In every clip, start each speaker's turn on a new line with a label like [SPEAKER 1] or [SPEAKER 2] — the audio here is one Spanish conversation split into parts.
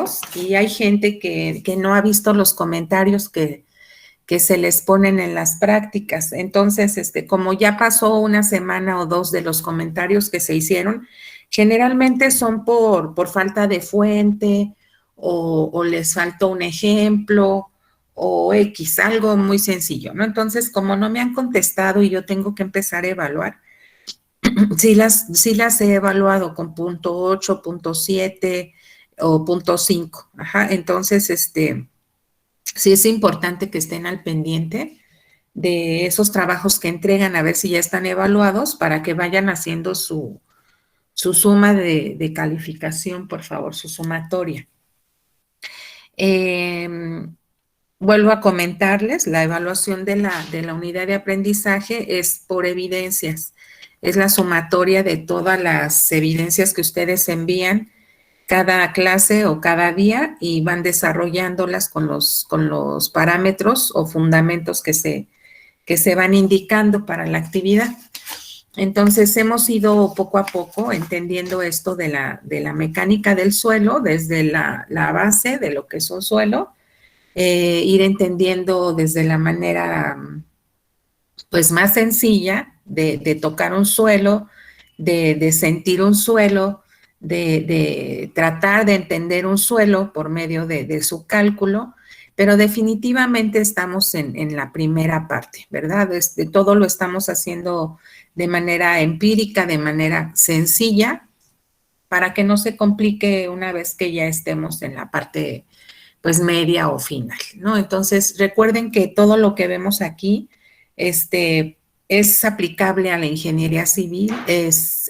[SPEAKER 1] videos y hay gente que no ha visto los comentarios que se les ponen en las prácticas. Entonces, como ya pasó una semana o dos de los comentarios que se hicieron, generalmente son por falta de fuente o les faltó un ejemplo o X, algo muy sencillo, ¿no? Entonces, como no me han contestado y yo tengo que empezar a evaluar, sí las he evaluado con punto 8, punto 7 o punto 5. Ajá, entonces, sí es importante que estén al pendiente de esos trabajos que entregan, a ver si ya están evaluados para que vayan haciendo su suma de calificación, por favor, su sumatoria. Vuelvo a comentarles, la evaluación de la unidad de aprendizaje es por evidencias, es la sumatoria de todas las evidencias que ustedes envían cada clase o cada día y van desarrollándolas con los parámetros o fundamentos que se van indicando para la actividad. Entonces, hemos ido poco a poco entendiendo esto de la mecánica del suelo, desde la base de lo que es un suelo, ir entendiendo desde la manera pues más sencilla de tocar un suelo, de sentir un suelo, de tratar de entender un suelo por medio de su cálculo, pero definitivamente estamos en la primera parte, ¿verdad? Todo lo estamos haciendo de manera empírica, de manera sencilla, para que no se complique una vez que ya estemos en la parte pues media o final, ¿no? Entonces, recuerden que todo lo que vemos aquí, es aplicable a la ingeniería civil,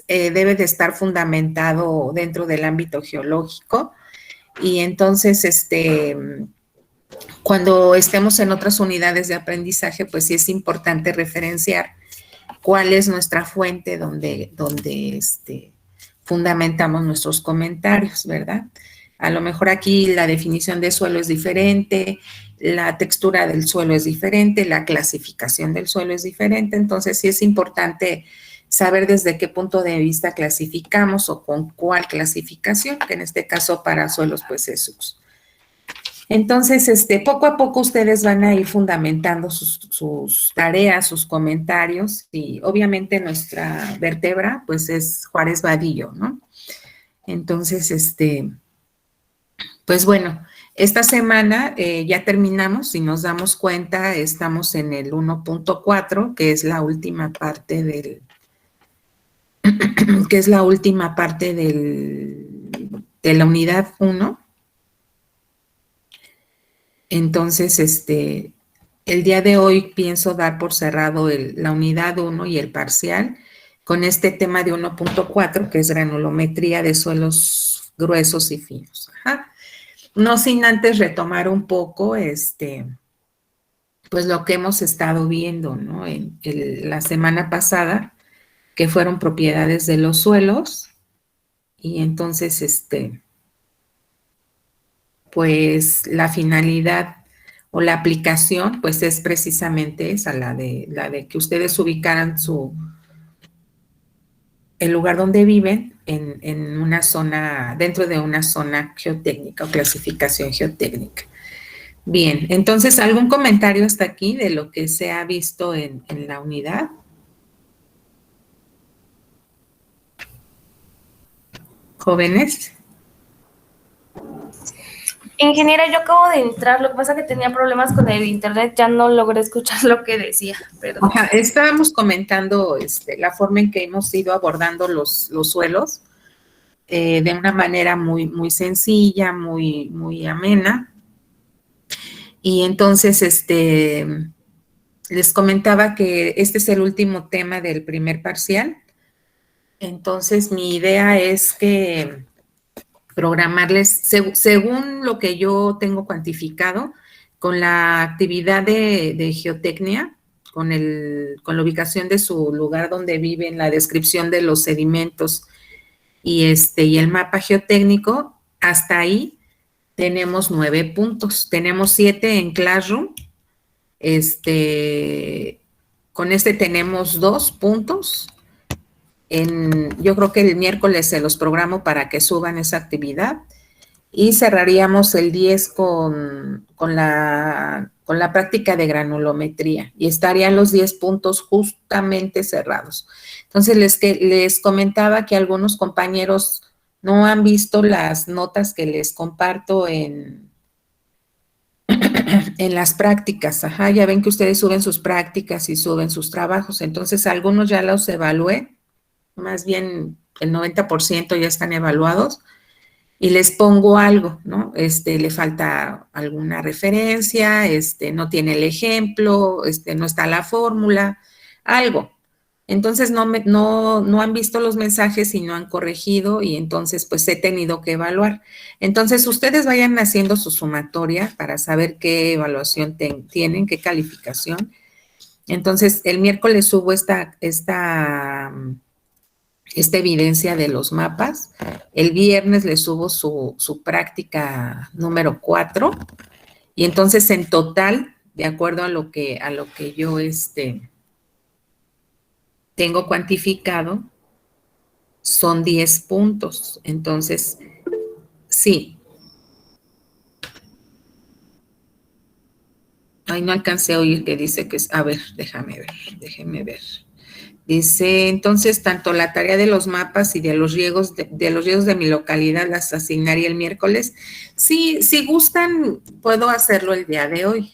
[SPEAKER 1] debe de estar fundamentado dentro del ámbito geológico y entonces, cuando estemos en otras unidades de aprendizaje, pues sí es importante referenciar cuál es nuestra fuente donde fundamentamos nuestros comentarios, ¿verdad? A lo mejor aquí la definición de suelo es diferente, la textura del suelo es diferente, la clasificación del suelo es diferente, entonces sí es importante saber desde qué punto de vista clasificamos o con cuál clasificación, que en este caso para suelos pues es SUS. Entonces, poco a poco ustedes van a ir fundamentando sus tareas, sus comentarios y obviamente nuestra vértebra pues es Juárez Vadillo, ¿no? Entonces, pues bueno, esta semana ya terminamos, si nos damos cuenta, estamos en el 1.4, que es la última parte de la unidad 1. Entonces, el día de hoy pienso dar por cerrado la unidad 1 y el parcial con este tema de 1.4, que es granulometría de suelos gruesos y finos. Ajá. No sin antes retomar un poco, pues lo que hemos estado viendo, ¿no? La semana pasada, que fueron propiedades de los suelos, y entonces, pues la finalidad o la aplicación, pues es precisamente esa, la de que ustedes ubicaran el lugar donde viven en una zona, dentro de una zona geotécnica o clasificación geotécnica. Bien, entonces, ¿algún comentario hasta aquí de lo que se ha visto en la unidad? ¿Jóvenes?
[SPEAKER 2] Ingeniera, yo acabo de entrar, lo que pasa es que tenía problemas con el internet, ya no logré escuchar lo que decía, perdón.
[SPEAKER 1] Ajá, estábamos comentando la forma en que hemos ido abordando los suelos de una manera muy, muy sencilla, muy, muy amena. Y entonces, les comentaba que este es el último tema del primer parcial. Entonces, mi idea es que programarles, según lo que yo tengo cuantificado, con la actividad de geotecnia, con la ubicación de su lugar donde viven, la descripción de los sedimentos y el mapa geotécnico, hasta ahí tenemos 9 puntos. Tenemos 7 en Classroom. Con tenemos 2 puntos. Yo creo que el miércoles se los programo para que suban esa actividad y cerraríamos el 10 con la práctica de granulometría y estarían los 10 puntos justamente cerrados. Entonces, les comentaba que algunos compañeros no han visto las notas que les comparto en las prácticas. Ajá, ya ven que ustedes suben sus prácticas y suben sus trabajos. Entonces, algunos ya los evalué, más bien el 90% ya están evaluados y les pongo algo, ¿no? Le falta alguna referencia, no tiene el ejemplo, no está la fórmula, algo. Entonces no han visto los mensajes y no han corregido y entonces pues he tenido que evaluar. Entonces ustedes vayan haciendo su sumatoria para saber qué evaluación tienen, qué calificación. Entonces el miércoles subo esta evidencia de los mapas. El viernes le subo su práctica número 4 y entonces en total, de acuerdo a lo que yo tengo cuantificado, son 10 puntos. Entonces, sí. Ay, no alcancé a oír que dice que es, a ver, déjeme ver. Dice, entonces, tanto la tarea de los mapas y de los riegos de mi localidad las asignaría el miércoles. Sí, si gustan, puedo hacerlo el día de hoy.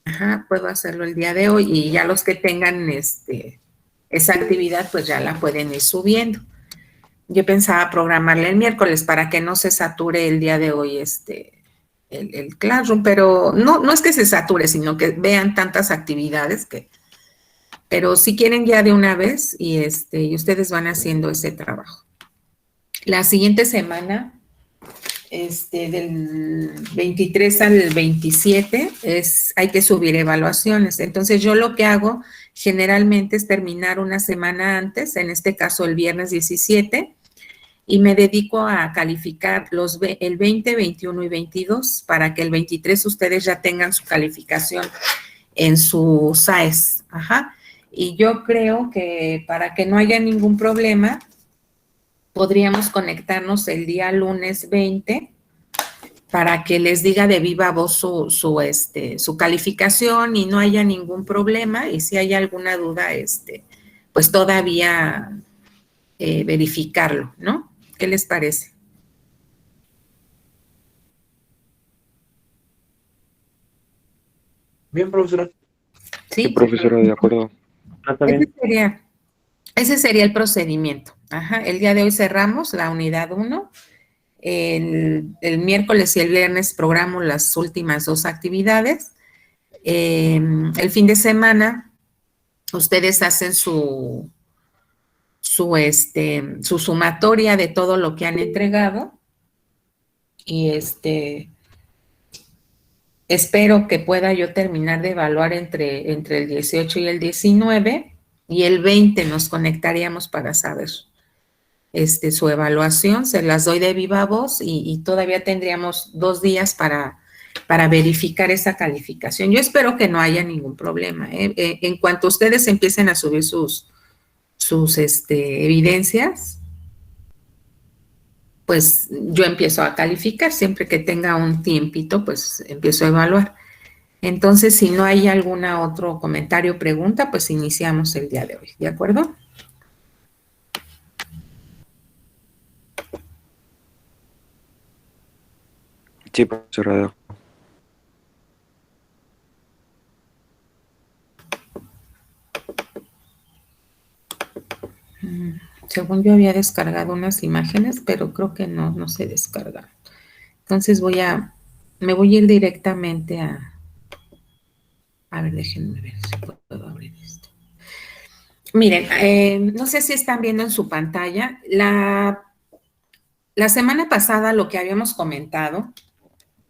[SPEAKER 1] Ajá, puedo hacerlo el día de hoy y ya los que tengan esa actividad, pues ya la pueden ir subiendo. Yo pensaba programarle el miércoles para que no se sature el día de hoy el Classroom, pero no es que se sature, sino que vean tantas actividades pero si quieren ya de una vez y ustedes van haciendo ese trabajo. La siguiente semana, del 23 al 27, hay que subir evaluaciones. Entonces, yo lo que hago generalmente es terminar una semana antes, en este caso el viernes 17, y me dedico a calificar el 20, 21 y 22 para que el 23 ustedes ya tengan su calificación en su SAES. Ajá. Y yo creo que para que no haya ningún problema, podríamos conectarnos el día lunes 20 para que les diga de viva voz su calificación y no haya ningún problema. Y si hay alguna duda, pues todavía verificarlo, ¿no? ¿Qué les parece?
[SPEAKER 3] Bien, profesora.
[SPEAKER 1] Sí,
[SPEAKER 4] profesora, de acuerdo.
[SPEAKER 3] Está bien.
[SPEAKER 1] Ese sería el procedimiento. Ajá, el día de hoy cerramos la unidad 1. El miércoles y el viernes programo las últimas 2 actividades. El fin de semana, ustedes hacen su sumatoria de todo lo que han entregado y espero que pueda yo terminar de evaluar entre el 18 y el 19 y el 20 nos conectaríamos para saber su evaluación. Se las doy de viva voz y todavía tendríamos 2 días para verificar esa calificación. Yo espero que no haya ningún problema. En cuanto ustedes empiecen a subir sus evidencias, pues yo empiezo a calificar. Siempre que tenga un tiempito, pues empiezo a evaluar. Entonces, si no hay algún otro comentario o pregunta, pues iniciamos el día de hoy. ¿De acuerdo?
[SPEAKER 4] Sí, profesora.
[SPEAKER 1] Según yo había descargado unas imágenes, pero creo que no se descargaron. Entonces me voy a ir directamente a ver, déjenme ver si puedo abrir esto. Miren, no sé si están viendo en su pantalla, la semana pasada lo que habíamos comentado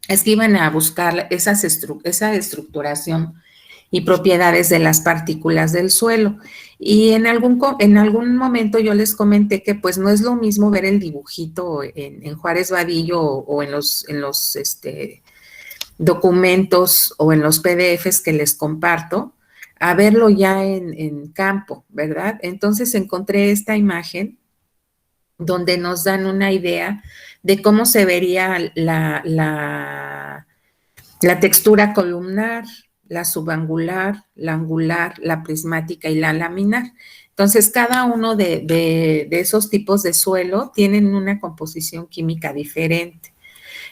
[SPEAKER 1] es que iban a buscar esa estructuración y propiedades de las partículas del suelo. Y en algún momento yo les comenté que pues no es lo mismo ver el dibujito en Juárez Vadillo o en los documentos o en los PDFs que les comparto, a verlo ya en campo, ¿verdad? Entonces encontré esta imagen donde nos dan una idea de cómo se vería la textura columnar, la subangular, la angular, la prismática y la laminar. Entonces, cada uno de esos tipos de suelo tienen una composición química diferente.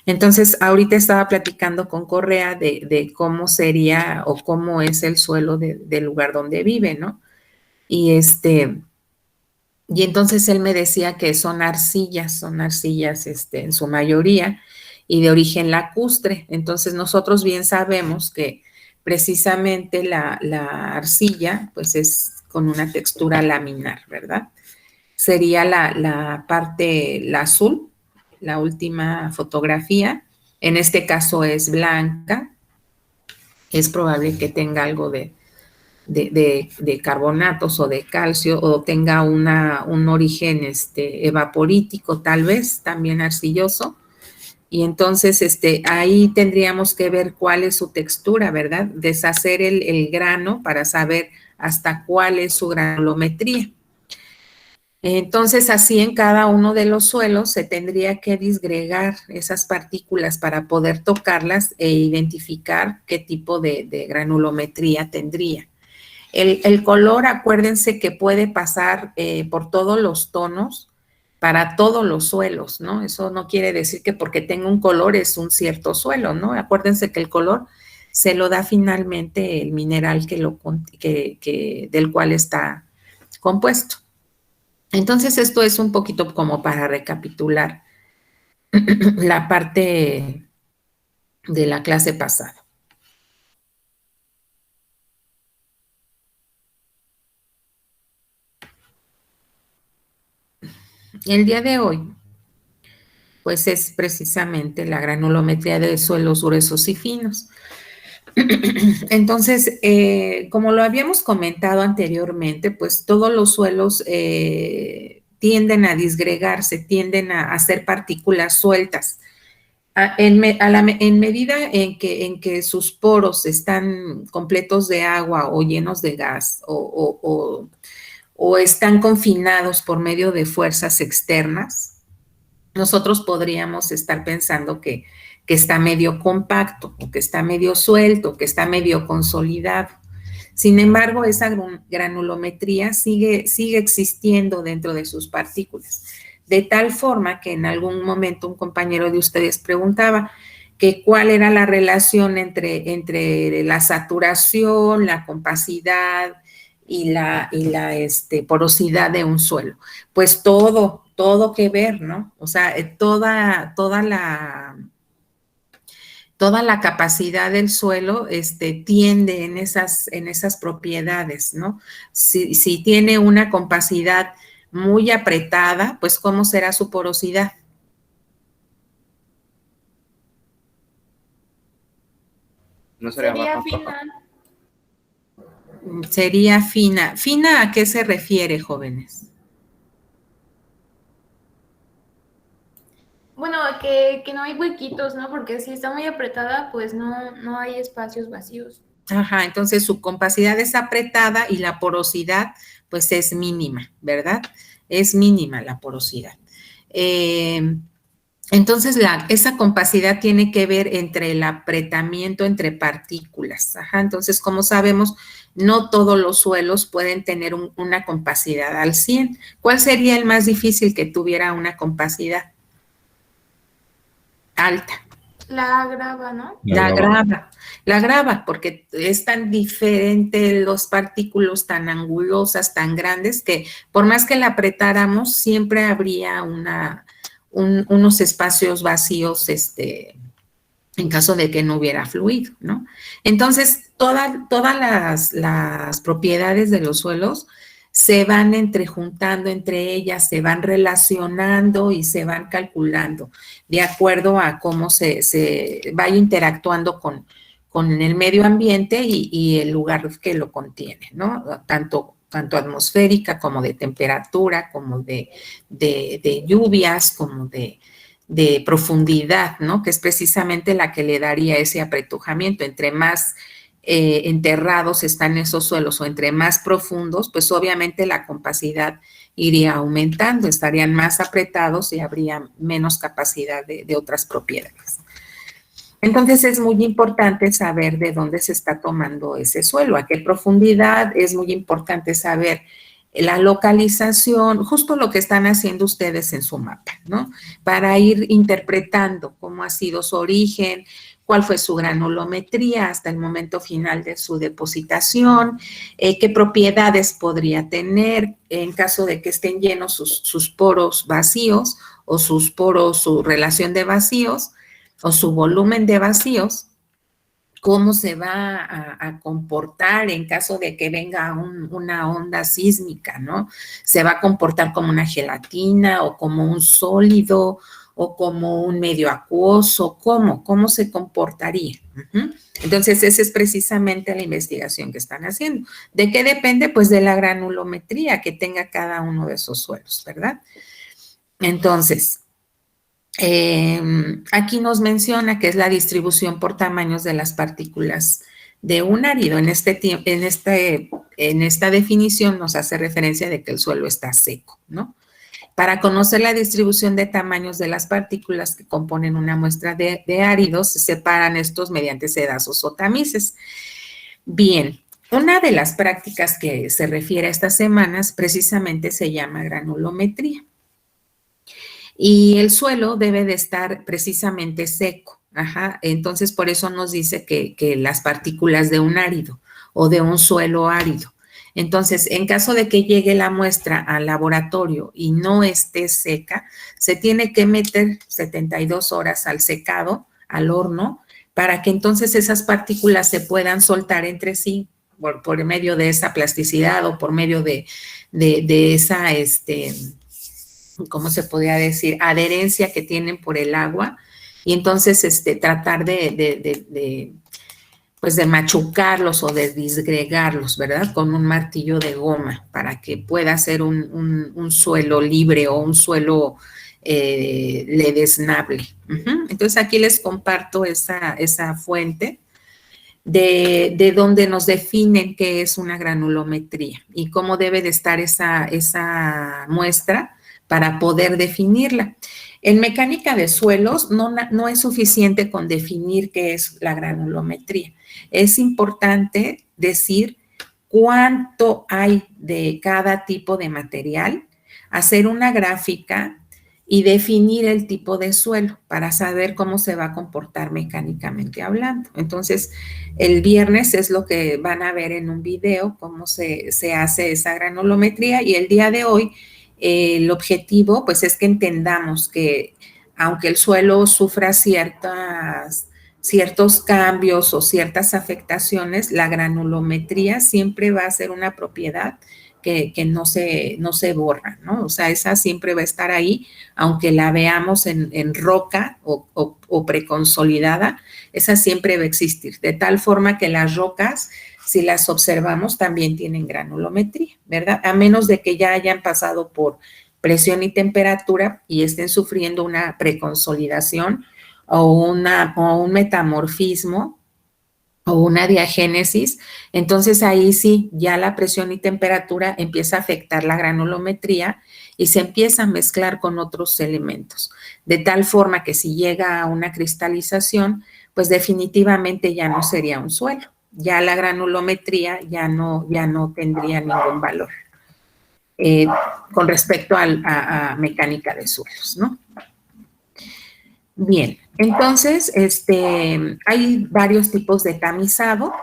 [SPEAKER 1] Entonces, ahorita estaba platicando con Correa de cómo sería o cómo es el suelo del lugar donde vive, ¿no? Y y entonces él me decía que son arcillas en su mayoría y de origen lacustre. Entonces nosotros bien sabemos que precisamente la arcilla pues es con una textura laminar, ¿verdad? Sería la parte, la azul, la última fotografía. En este caso es blanca. Es probable que tenga algo de carbonatos o de calcio o tenga un origen evaporítico tal vez, también arcilloso. Y entonces ahí tendríamos que ver cuál es su textura, ¿verdad? Deshacer el grano para saber hasta cuál es su granulometría. Entonces, así en cada uno de los suelos se tendría que disgregar esas partículas para poder tocarlas e identificar qué tipo de granulometría tendría. El color, acuérdense que puede pasar por todos los tonos para todos los suelos, ¿no? Eso no quiere decir que porque tenga un color es un cierto suelo, ¿no? Acuérdense que el color se lo da finalmente el mineral del cual está compuesto. Entonces, esto es un poquito como para recapitular la parte de la clase pasada. El día de hoy, pues es precisamente la granulometría de suelos gruesos y finos. Entonces, como lo habíamos comentado anteriormente, pues todos los suelos tienden a disgregarse, tienden a hacer partículas sueltas. En medida en que sus poros están completos de agua o llenos de gas o están confinados por medio de fuerzas externas, nosotros podríamos estar pensando que está medio compacto, o que está medio suelto, que está medio consolidado. Sin embargo, esa granulometría sigue existiendo dentro de sus partículas, de tal forma que en algún momento un compañero de ustedes preguntaba que cuál era la relación entre la saturación, la compacidad y la porosidad de un suelo. Pues todo que ver, ¿no? O sea, toda la capacidad del suelo tiende en esas propiedades, ¿no? Si tiene una compacidad muy apretada, pues ¿cómo será su porosidad?
[SPEAKER 4] No sería
[SPEAKER 2] fina.
[SPEAKER 1] Sería fina. ¿Fina a qué se refiere, jóvenes?
[SPEAKER 2] Bueno, que no hay huequitos, ¿no? Porque si está muy apretada, pues no hay espacios vacíos.
[SPEAKER 1] Ajá, entonces su compacidad es apretada y la porosidad pues es mínima, ¿verdad? Es mínima la porosidad. Entonces esa compacidad tiene que ver entre el apretamiento entre partículas. Ajá, entonces como sabemos, no todos los suelos pueden tener una compacidad al 100. ¿Cuál sería el más difícil que tuviera una compacidad alta?
[SPEAKER 2] La grava, ¿no?
[SPEAKER 1] La grava, porque es tan diferente los partículos tan angulosas, tan grandes, que por más que la apretáramos, siempre habría unos espacios vacíos, en caso de que no hubiera fluido, ¿no? Entonces, todas las propiedades de los suelos se van entrejuntando entre ellas, se van relacionando y se van calculando de acuerdo a cómo se vaya interactuando con el medio ambiente y el lugar que lo contiene, ¿no? Tanto atmosférica como de temperatura, como de lluvias, como de profundidad, ¿no? Que es precisamente la que le daría ese apretujamiento. Entre más enterrados están esos suelos o entre más profundos, pues obviamente la compacidad iría aumentando, estarían más apretados y habría menos capacidad de otras propiedades. Entonces es muy importante saber de dónde se está tomando ese suelo, a qué profundidad. Es muy importante saber la localización, justo lo que están haciendo ustedes en su mapa, ¿no? Para ir interpretando cómo ha sido su origen, cuál fue su granulometría hasta el momento final de su depositación, qué propiedades podría tener en caso de que estén llenos sus poros vacíos o sus poros, su relación de vacíos o su volumen de vacíos, cómo se va a comportar en caso de que venga una onda sísmica, ¿no? Se va a comportar como una gelatina o como un sólido o como un medio acuoso, ¿cómo se comportaría? Entonces, esa es precisamente la investigación que están haciendo. ¿De qué depende? Pues de la granulometría que tenga cada uno de esos suelos, ¿verdad? Entonces, aquí nos menciona que es la distribución por tamaños de las partículas de un árido. En esta definición nos hace referencia de que el suelo está seco, ¿no? Para conocer la distribución de tamaños de las partículas que componen una muestra de áridos, se separan estos mediante sedazos o tamices. Bien, una de las prácticas que se refiere a estas semanas precisamente se llama granulometría. Y el suelo debe de estar precisamente seco. Entonces, por eso nos dice que las partículas de un árido o de un suelo árido. Entonces, en caso de que llegue la muestra al laboratorio y no esté seca, se tiene que meter 72 horas al secado, al horno, para que entonces esas partículas se puedan soltar entre sí por medio de esa plasticidad o por medio de esa, ¿cómo se podría decir? Adherencia que tienen por el agua, y entonces tratar pues de machucarlos o de disgregarlos, ¿verdad? Con un martillo de goma para que pueda ser un suelo libre o un suelo ledesnable. Entonces aquí les comparto esa fuente de donde nos definen qué es una granulometría y cómo debe de estar esa muestra para poder definirla. En mecánica de suelos no es suficiente con definir qué es la granulometría. Es importante decir cuánto hay de cada tipo de material, hacer una gráfica y definir el tipo de suelo para saber cómo se va a comportar mecánicamente hablando. Entonces, el viernes es lo que van a ver en un video, cómo se hace esa granulometría, y el día de hoy el objetivo pues es que entendamos que aunque el suelo sufra ciertos cambios o ciertas afectaciones, la granulometría siempre va a ser una propiedad que no se borra, ¿no? O sea, esa siempre va a estar ahí, aunque la veamos en roca o preconsolidada, esa siempre va a existir, de tal forma que las rocas, si las observamos, también tienen granulometría, ¿verdad? A menos de que ya hayan pasado por presión y temperatura y estén sufriendo una preconsolidación o un metamorfismo o una diagénesis, entonces ahí sí, ya la presión y temperatura empieza a afectar la granulometría y se empieza a mezclar con otros elementos, de tal forma que si llega a una cristalización, pues definitivamente ya no sería un suelo, ya la granulometría ya no tendría ningún valor con respecto a mecánica de suelos, ¿no? Bien, entonces, hay varios tipos de tamizado.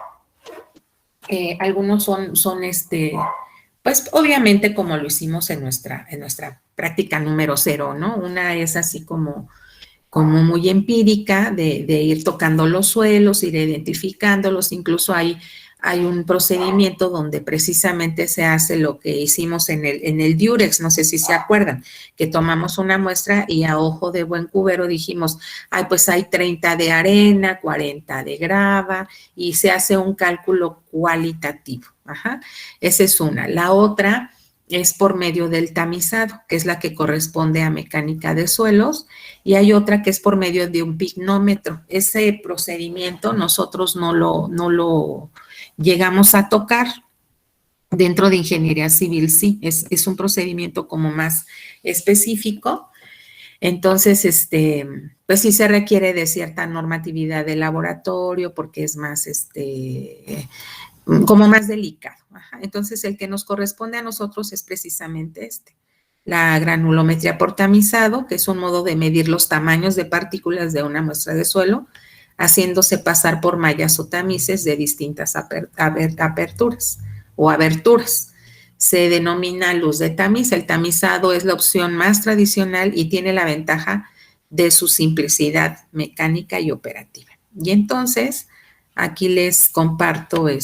[SPEAKER 1] Algunos son pues obviamente como lo hicimos en nuestra práctica número 0, ¿no? Una es así como muy empírica de ir tocando los suelos, ir identificándolos, incluso hay un procedimiento donde precisamente se hace lo que hicimos en el Durex, no sé si se acuerdan, que tomamos una muestra y a ojo de buen cubero dijimos, pues hay 30 de arena, 40 de grava, y se hace un cálculo cualitativo. Esa es una. La otra es por medio del tamizado, que es la que corresponde a mecánica de suelos, y hay otra que es por medio de un pignómetro. Ese procedimiento nosotros no lo llegamos a tocar, Dentro de ingeniería civil, sí, es un procedimiento como más específico. Entonces, pues sí se requiere de cierta normatividad de laboratorio porque es más, como más delicado. Ajá. Entonces, el que nos corresponde a nosotros es precisamente la granulometría por tamizado, que es un modo de medir los tamaños de partículas de una muestra de suelo, haciéndose pasar por mallas o tamices de distintas aperturas o aberturas. Se denomina luz de tamiz. El tamizado es la opción más tradicional y tiene la ventaja de su simplicidad mecánica y operativa. Y entonces, aquí les comparto a ver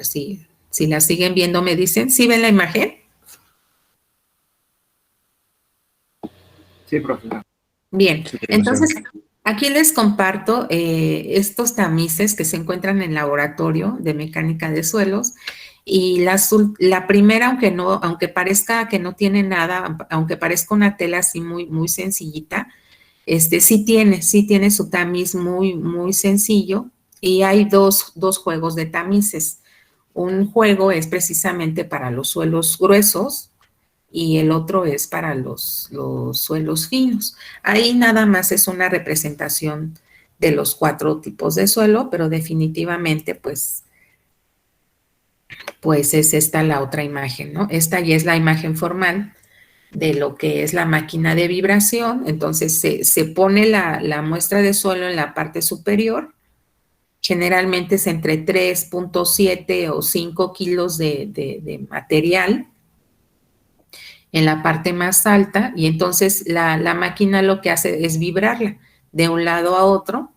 [SPEAKER 1] si la siguen viendo, me dicen. ¿Sí ven la imagen?
[SPEAKER 4] Sí, profesor.
[SPEAKER 1] Bien,
[SPEAKER 4] Sí,
[SPEAKER 1] entonces aquí les comparto estos tamices que se encuentran en laboratorio de mecánica de suelos y la primera, aunque parezca que no tiene nada, aunque parezca una tela así muy, muy sencillita, sí tiene su tamiz muy, muy sencillo y hay dos juegos de tamices. Un juego es precisamente para los suelos gruesos y el otro es para los suelos finos. Ahí nada más es una representación de los 4 tipos de suelo, pero definitivamente pues es esta la otra imagen, ¿no? Esta ya es la imagen formal de lo que es la máquina de vibración. Entonces se pone la muestra de suelo en la parte superior. Generalmente es entre 3.7 o 5 kilos de material en la parte más alta y entonces la máquina lo que hace es vibrarla de un lado a otro,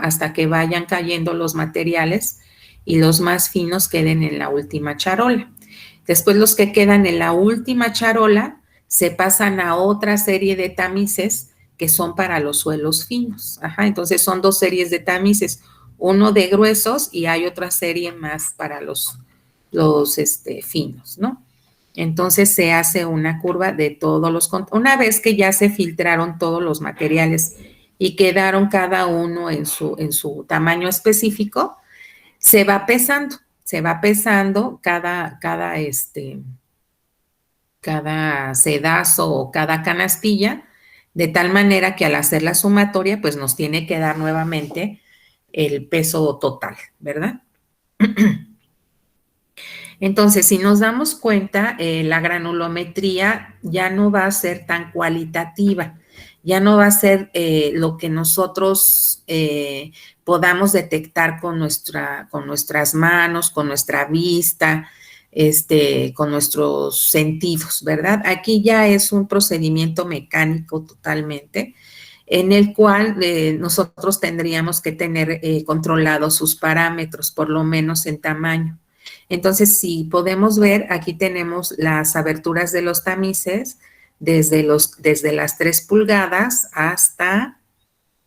[SPEAKER 1] hasta que vayan cayendo los materiales y los más finos queden en la última charola. Después los que quedan en la última charola se pasan a otra serie de tamices que son para los suelos finos. Ajá, entonces son 2 series de tamices, uno de gruesos y hay otra serie más para los finos, ¿no? Entonces se hace una curva de todos una vez que ya se filtraron todos los materiales y quedaron cada uno en su tamaño específico, se va pesando cada sedazo o cada canastilla, de tal manera que al hacer la sumatoria, pues nos tiene que dar nuevamente el peso total, ¿verdad? Entonces, si nos damos cuenta, la granulometría ya no va a ser tan cualitativa, ya no va a ser lo que nosotros podamos detectar con nuestras manos, con nuestra vista, con nuestros sentidos, ¿verdad? Aquí ya es un procedimiento mecánico totalmente, en el cual nosotros tendríamos que tener controlados sus parámetros, por lo menos en tamaño. Entonces, si podemos ver, aquí tenemos las aberturas de los tamices desde las 3 pulgadas hasta,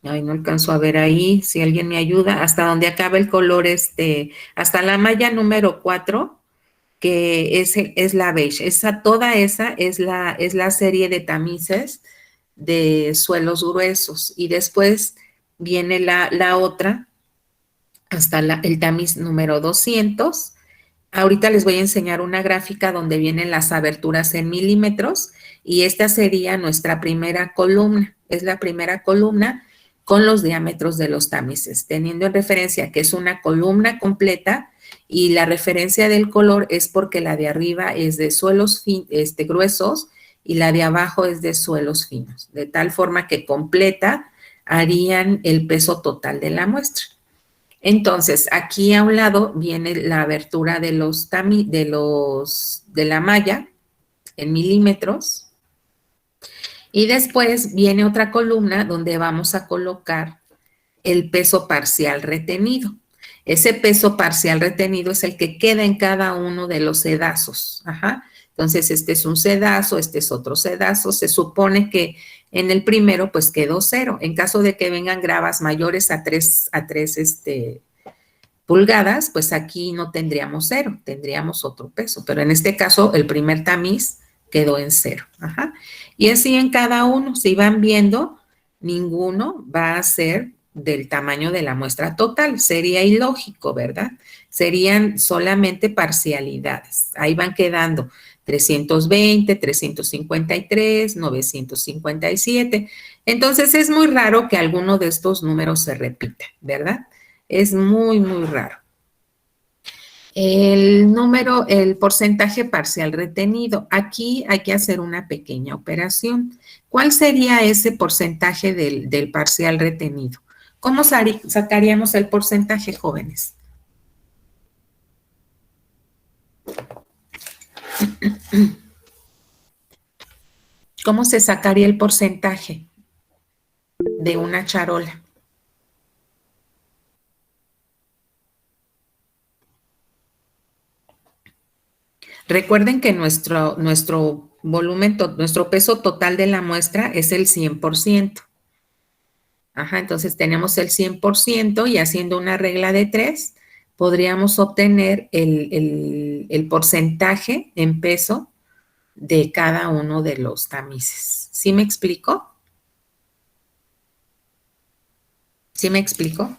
[SPEAKER 1] ay, no alcanzo a ver ahí, si alguien me ayuda, hasta donde acaba el color, hasta la malla número 4, que es la beige. Toda esa es la serie de tamices de suelos gruesos. Y después viene la otra, hasta el tamiz número 200. Ahorita les voy a enseñar una gráfica donde vienen las aberturas en milímetros y esta sería nuestra primera columna. Es la primera columna con los diámetros de los tamices, teniendo en referencia que es una columna completa y la referencia del color es porque la de arriba es de suelos gruesos y la de abajo es de suelos finos, de tal forma que completa harían el peso total de la muestra. Entonces, aquí a un lado viene la abertura de la malla en milímetros y después viene otra columna donde vamos a colocar el peso parcial retenido. Ese peso parcial retenido es el que queda en cada uno de los sedazos. Ajá. Entonces, este es un sedazo, este es otro sedazo. Se supone que en el primero, pues quedó 0. En caso de que vengan gravas mayores a 3 pulgadas, pues aquí no tendríamos 0, tendríamos otro peso. Pero en este caso, el primer tamiz quedó en 0. Ajá. Y así en cada uno, si van viendo, ninguno va a ser del tamaño de la muestra total. Sería ilógico, ¿verdad? Serían solamente parcialidades. Ahí van quedando 320, 353, 957. Entonces es muy raro que alguno de estos números se repita, ¿verdad? Es muy, muy raro. El porcentaje parcial retenido. Aquí hay que hacer una pequeña operación. ¿Cuál sería ese porcentaje del parcial retenido? ¿Cómo sacaríamos el porcentaje, jóvenes? ¿Cómo se sacaría el porcentaje de una charola? Recuerden que nuestro volumen, nuestro peso total de la muestra es el 100%. Ajá, entonces tenemos el 100% y haciendo una regla de 3, podríamos obtener el porcentaje en peso de cada uno de los tamices. ¿Sí me explico? ¿Sí me explico?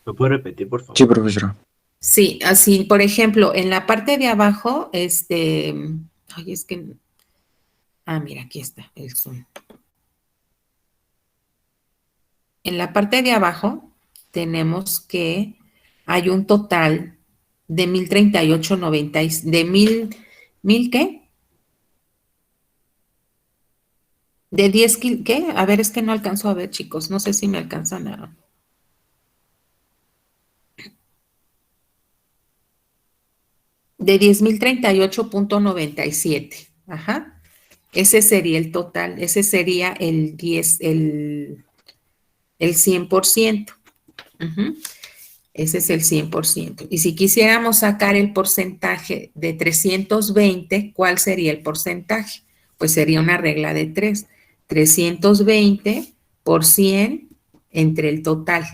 [SPEAKER 3] ¿Lo puede repetir, por favor?
[SPEAKER 5] Sí, profesora.
[SPEAKER 1] Sí, así, por ejemplo, en la parte de abajo, ay, es que, mira, aquí está el zoom. En la parte de abajo tenemos que hay un total de 1038.90, de ¿mil qué? De 10, ¿qué? A ver, es que no alcanzo a ver, chicos, no sé si me alcanzan a... De 10.038.97, ajá. Ese sería el total, ese sería el 100%. Uh-huh. Ese es el 100%. Y si quisiéramos sacar el porcentaje de 320, ¿cuál sería el porcentaje? Pues sería una regla de 3. 320 por 100 entre el total.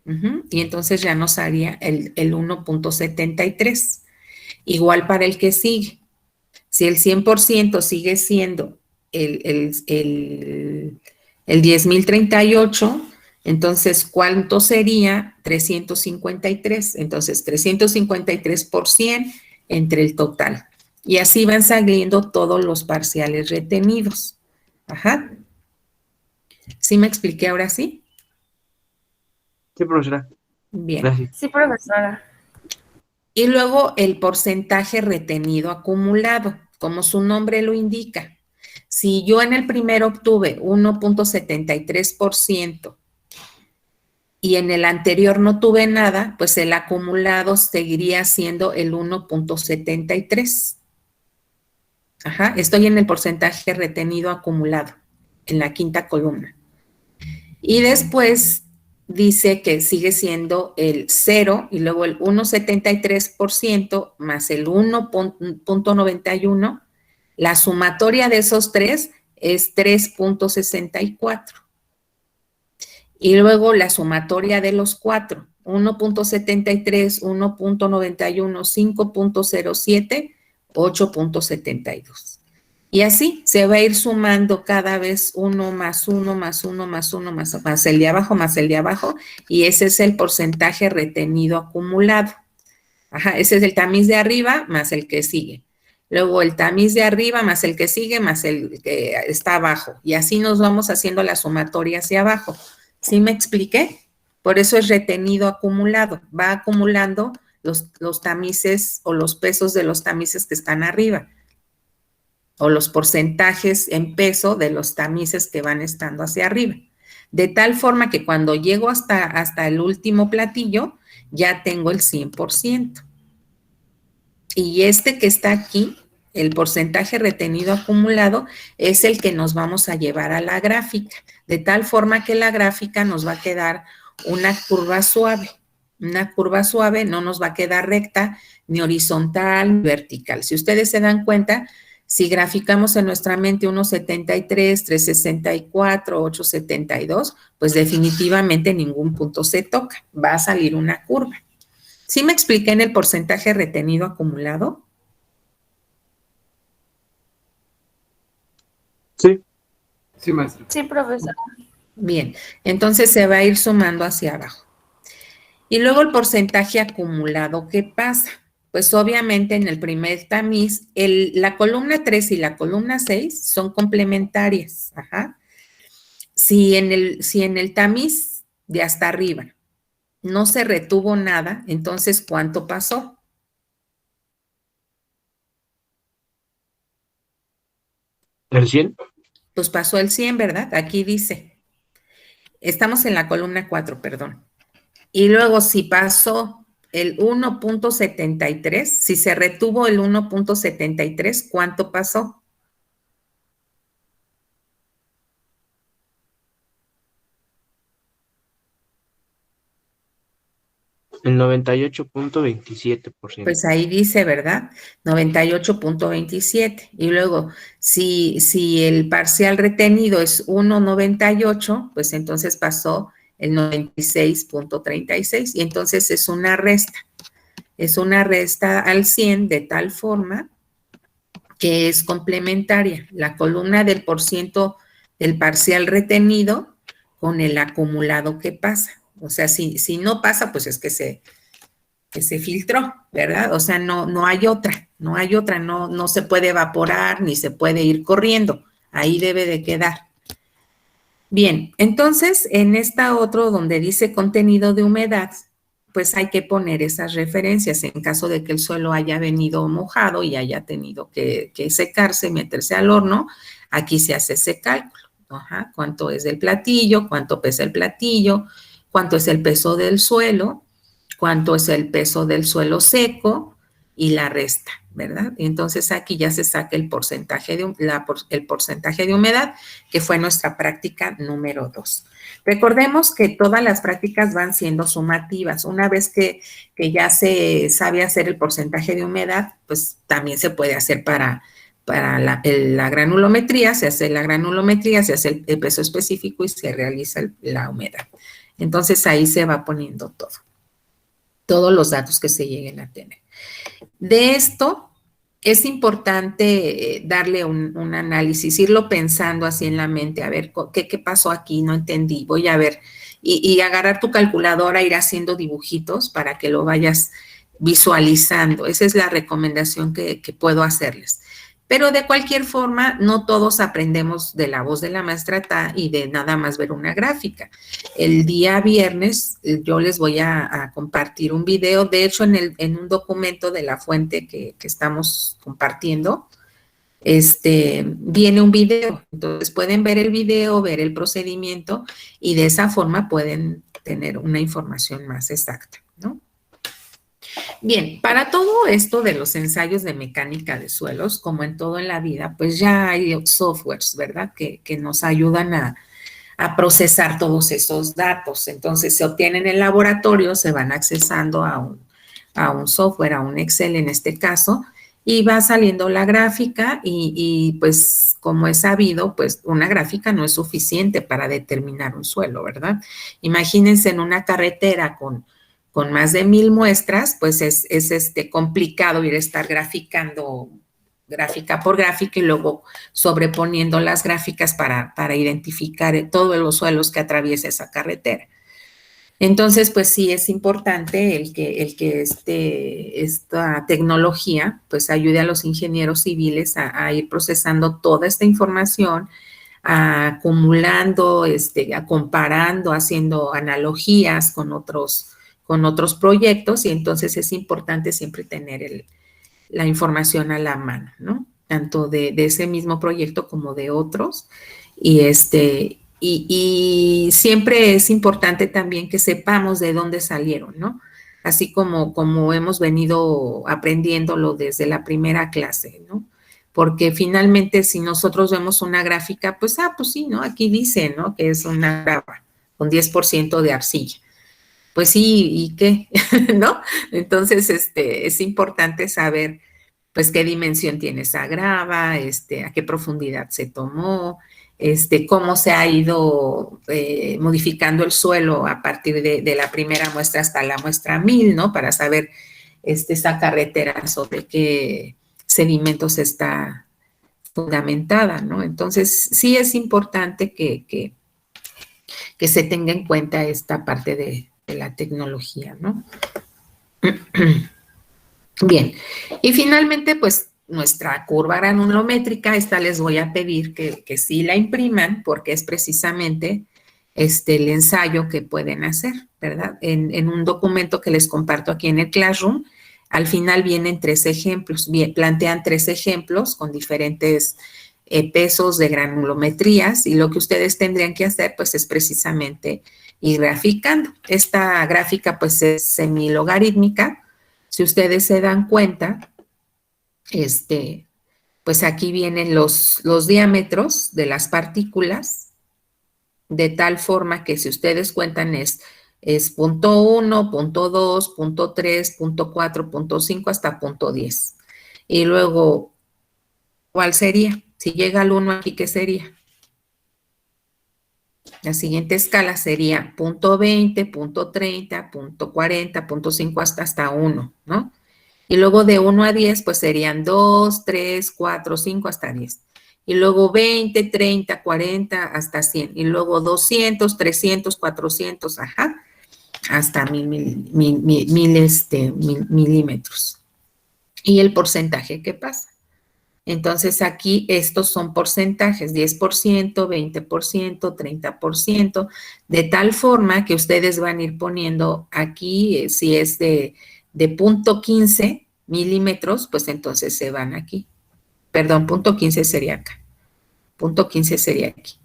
[SPEAKER 1] Uh-huh. Y entonces ya nos haría el 1.73. Igual para el que sigue. Si el 100% sigue siendo el 10.038, entonces, ¿cuánto sería 353? Entonces, 353 por 100 entre el total. Y así van saliendo todos los parciales retenidos. Ajá. ¿Sí me expliqué ahora sí?
[SPEAKER 3] Sí, profesora.
[SPEAKER 1] Bien.
[SPEAKER 3] Gracias.
[SPEAKER 2] Sí, profesora.
[SPEAKER 1] Y luego el porcentaje retenido acumulado, como su nombre lo indica. Si yo en el primero obtuve 1.73% y en el anterior no tuve nada, pues el acumulado seguiría siendo el 1.73. Ajá, estoy en el porcentaje retenido acumulado, en la quinta columna. Y después dice que sigue siendo el 0 y luego el 1.73% más el 1.91. La sumatoria de esos tres es 3.64. Y luego la sumatoria de los cuatro, 1.73, 1.91, 5.07, 8.72. Y así se va a ir sumando cada vez uno más uno, más uno, más uno, más el de abajo, más el de abajo, y ese es el porcentaje retenido acumulado. Ajá, ese es el tamiz de arriba más el que sigue. Luego el tamiz de arriba más el que sigue más el que está abajo. Y así nos vamos haciendo la sumatoria hacia abajo. ¿Sí me expliqué? Por eso es retenido acumulado. Va acumulando los tamices o los pesos de los tamices que están arriba. O los porcentajes en peso de los tamices que van estando hacia arriba. De tal forma que cuando llego hasta el último platillo, ya tengo el 100%. Y este que está aquí, el porcentaje retenido acumulado, es el que nos vamos a llevar a la gráfica, de tal forma que la gráfica nos va a quedar una curva suave. Una curva suave no nos va a quedar recta, ni horizontal, ni vertical. Si ustedes se dan cuenta, si graficamos en nuestra mente 1.73, 3.64, 8.72, pues definitivamente ningún punto se toca, va a salir una curva. ¿Sí me expliqué en el porcentaje retenido acumulado?
[SPEAKER 3] Sí.
[SPEAKER 4] Sí, maestra.
[SPEAKER 2] Sí, profesora.
[SPEAKER 1] Bien, entonces se va a ir sumando hacia abajo. Y luego el porcentaje acumulado, ¿qué pasa? Pues obviamente en el primer tamiz, la columna 3 y la columna 6 son complementarias. Ajá. Si en el tamiz de hasta arriba no se retuvo nada, entonces ¿cuánto pasó?
[SPEAKER 3] ¿El 100?
[SPEAKER 1] Pues pasó el 100, ¿verdad? Aquí dice. Estamos en la columna 4, perdón. Y luego si pasó el 1.73, si se retuvo el 1.73, ¿cuánto pasó?
[SPEAKER 3] El 98.27%.
[SPEAKER 1] Pues ahí dice, ¿verdad? 98.27. Y luego, si el parcial retenido es 1.98, pues entonces pasó el 96.36. Y entonces es una resta. Es una resta al 100 de tal forma que es complementaria. La columna del porciento del parcial retenido con el acumulado que pasa. O sea, si no pasa, pues es que se filtró, ¿verdad? O sea, no hay otra, no se puede evaporar ni se puede ir corriendo, ahí debe de quedar. Bien, entonces en esta otro donde dice contenido de humedad, pues hay que poner esas referencias en caso de que el suelo haya venido mojado y haya tenido que secarse, meterse al horno, aquí se hace ese cálculo. Ajá, cuánto es el platillo, cuánto pesa el platillo, cuánto es el peso del suelo, cuánto es el peso del suelo seco y la resta, ¿verdad? Y entonces aquí ya se saca el porcentaje de humedad, que fue nuestra práctica número 2. Recordemos que todas las prácticas van siendo sumativas. Una vez que ya se sabe hacer el porcentaje de humedad, pues también se puede hacer para la granulometría, se hace la granulometría, se hace el peso específico y se realiza la humedad. Entonces ahí se va poniendo todos los datos que se lleguen a tener. De esto es importante darle un análisis, irlo pensando así en la mente, a ver, ¿qué pasó aquí? No entendí, voy a ver, y agarrar tu calculadora, ir haciendo dibujitos para que lo vayas visualizando. Esa es la recomendación que puedo hacerles. Pero de cualquier forma, no todos aprendemos de la voz de la maestra Ta y de nada más ver una gráfica. El día viernes yo les voy a compartir un video, de hecho en un documento de la fuente que estamos compartiendo, viene un video, entonces pueden ver el video, ver el procedimiento y de esa forma pueden tener una información más exacta, ¿no? Bien, para todo esto de los ensayos de mecánica de suelos, como en todo en la vida, pues ya hay softwares, ¿verdad? Que nos ayudan a procesar todos esos datos. Entonces, se obtienen en el laboratorio, se van accesando a un software, a un Excel en este caso, y va saliendo la gráfica y pues como es sabido, pues una gráfica no es suficiente para determinar un suelo, ¿verdad? Imagínense en una carretera con más de 1000 muestras, pues es complicado ir a estar graficando gráfica por gráfica y luego sobreponiendo las gráficas para identificar todos los suelos que atraviesa esa carretera. Entonces, pues sí es importante el que esta tecnología pues ayude a los ingenieros civiles a ir procesando toda esta información, acumulando, comparando, haciendo analogías con otros proyectos y entonces es importante siempre tener la información a la mano, ¿no? Tanto de ese mismo proyecto como de otros. Y siempre es importante también que sepamos de dónde salieron, ¿no? Así como hemos venido aprendiéndolo desde la primera clase, ¿no? Porque finalmente si nosotros vemos una gráfica, pues sí, ¿no? Aquí dice, ¿no? Que es una grava con 10% de arcilla. Pues sí, ¿y qué? ¿No? Entonces, es importante saber, pues, qué dimensión tiene esa grava, a qué profundidad se tomó, cómo se ha ido modificando el suelo a partir de la primera muestra hasta la muestra 1000, ¿no? Para saber esa carretera sobre qué sedimentos está fundamentada, ¿no? Entonces, sí es importante que que se tenga en cuenta esta parte de la tecnología, ¿no? Bien, y finalmente, pues, nuestra curva granulométrica, esta les voy a pedir que sí la impriman, porque es precisamente el ensayo que pueden hacer, ¿verdad? En un documento que les comparto aquí en el Classroom, al final vienen 3 ejemplos, plantean 3 ejemplos con diferentes pesos de granulometrías, y lo que ustedes tendrían que hacer, pues, es precisamente ir graficando. Esta gráfica, pues, es semilogarítmica. Si ustedes se dan cuenta, pues aquí vienen los diámetros de las partículas, de tal forma que si ustedes cuentan es punto 1, punto 2, punto 3, punto 4, punto 5 hasta punto 10. Y luego, ¿cuál sería? Si llega al 1 aquí, ¿qué sería? La siguiente escala sería punto 20, punto 30, punto 40, punto 5 hasta 1, ¿no? Y luego de 1 a 10, pues serían 2, 3, 4, 5 hasta 10. Y luego 20, 30, 40 hasta 100. Y luego 200, 300, 400, ajá, hasta 1000 milímetros. Y el porcentaje que pasa. Entonces aquí estos son porcentajes, 10%, 20%, 30%, de tal forma que ustedes van a ir poniendo aquí, si es de punto 15 milímetros, pues entonces se van aquí. Perdón, punto 15 sería acá. Punto 15 sería aquí.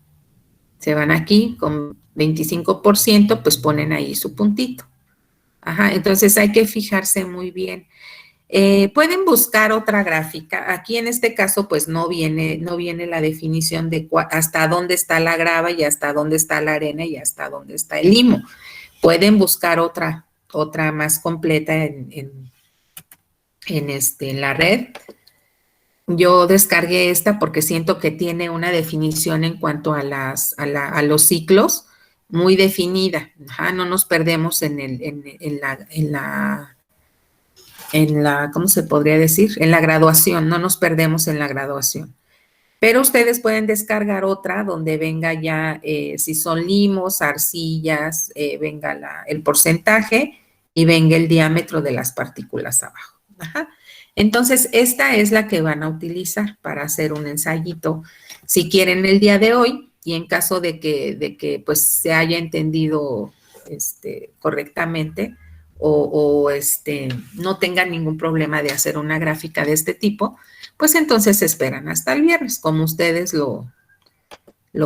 [SPEAKER 1] Se van aquí con 25%, pues ponen ahí su puntito. Ajá, entonces hay que fijarse muy bien. Pueden buscar otra gráfica. Aquí en este caso, pues no viene la definición de hasta dónde está la grava y hasta dónde está la arena y hasta dónde está el limo. Pueden buscar otra más completa en la red. Yo descargué esta porque siento que tiene una definición en cuanto a los ciclos muy definida. Ajá, no nos perdemos en la, ¿cómo se podría decir? En la graduación, no nos perdemos en la graduación. Pero ustedes pueden descargar otra donde venga ya, si son limos, arcillas, venga el porcentaje y venga el diámetro de las partículas abajo. Ajá. Entonces, esta es la que van a utilizar para hacer un ensayito, si quieren el día de hoy, y en caso de que pues se haya entendido correctamente, o no tengan ningún problema de hacer una gráfica de este tipo, pues entonces esperan hasta el viernes, como ustedes lo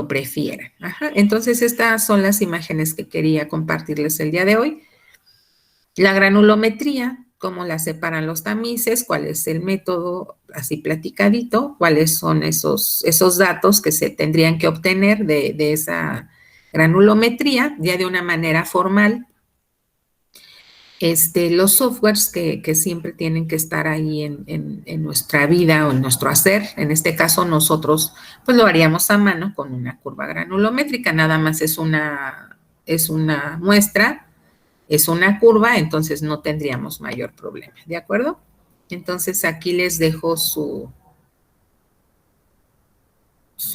[SPEAKER 1] prefieran. Ajá. Entonces, estas son las imágenes que quería compartirles el día de hoy. La granulometría, cómo la separan los tamices, cuál es el método, así platicadito, cuáles son esos datos que se tendrían que obtener de esa granulometría, ya de una manera formal. Los softwares que siempre tienen que estar ahí en nuestra vida o en nuestro hacer. En este caso nosotros pues lo haríamos a mano con una curva granulométrica, nada más es una muestra, es una curva, entonces no tendríamos mayor problema, ¿de acuerdo? Entonces aquí les dejo su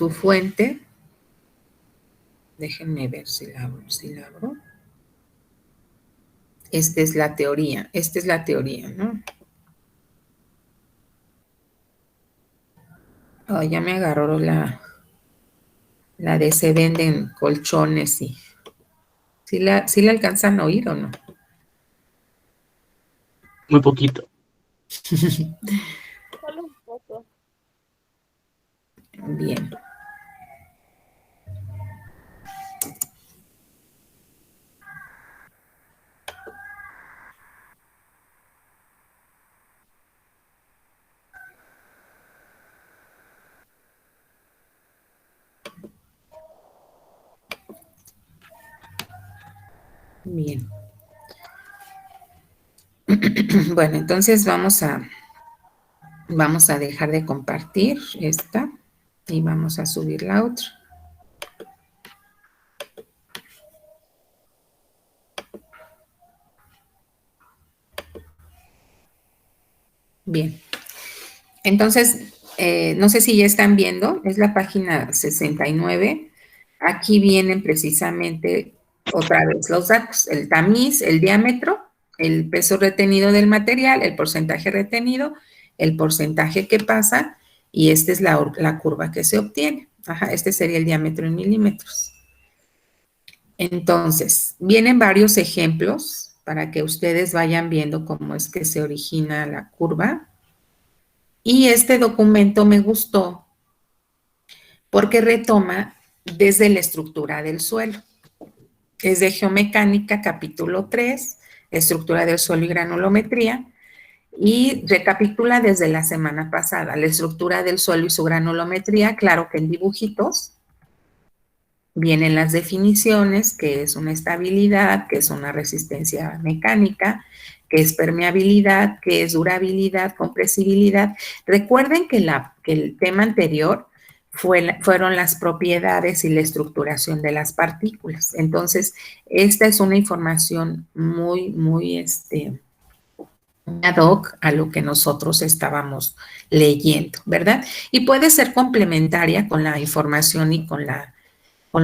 [SPEAKER 1] fuente. Déjenme ver si la abro. Esta es la teoría, ¿no? Oh, ya me agarró la de se venden colchones y... ¿Sí la alcanzan a oír o no?
[SPEAKER 3] Muy poquito.
[SPEAKER 2] Solo un poco.
[SPEAKER 1] Bien. Bien. Bueno, entonces vamos a dejar de compartir esta y vamos a subir la otra. Bien. Entonces, no sé si ya están viendo, es la página 69. Aquí vienen precisamente otra vez los datos, el tamiz, el diámetro, el peso retenido del material, el porcentaje retenido, el porcentaje que pasa, y esta es la curva que se obtiene. Ajá, este sería el diámetro en milímetros. Entonces, vienen varios ejemplos para que ustedes vayan viendo cómo es que se origina la curva. Y este documento me gustó porque retoma desde la estructura del suelo. Es de Geomecánica, capítulo 3, estructura del suelo y granulometría, y recapitula desde la semana pasada la estructura del suelo y su granulometría, claro que en dibujitos. Vienen las definiciones, que es una estabilidad, que es una resistencia mecánica, que es permeabilidad, que es durabilidad, compresibilidad. Recuerden que el tema anterior fueron las propiedades y la estructuración de las partículas. Entonces, esta es una información muy ad hoc a lo que nosotros estábamos leyendo, ¿verdad? Y puede ser complementaria con la información y con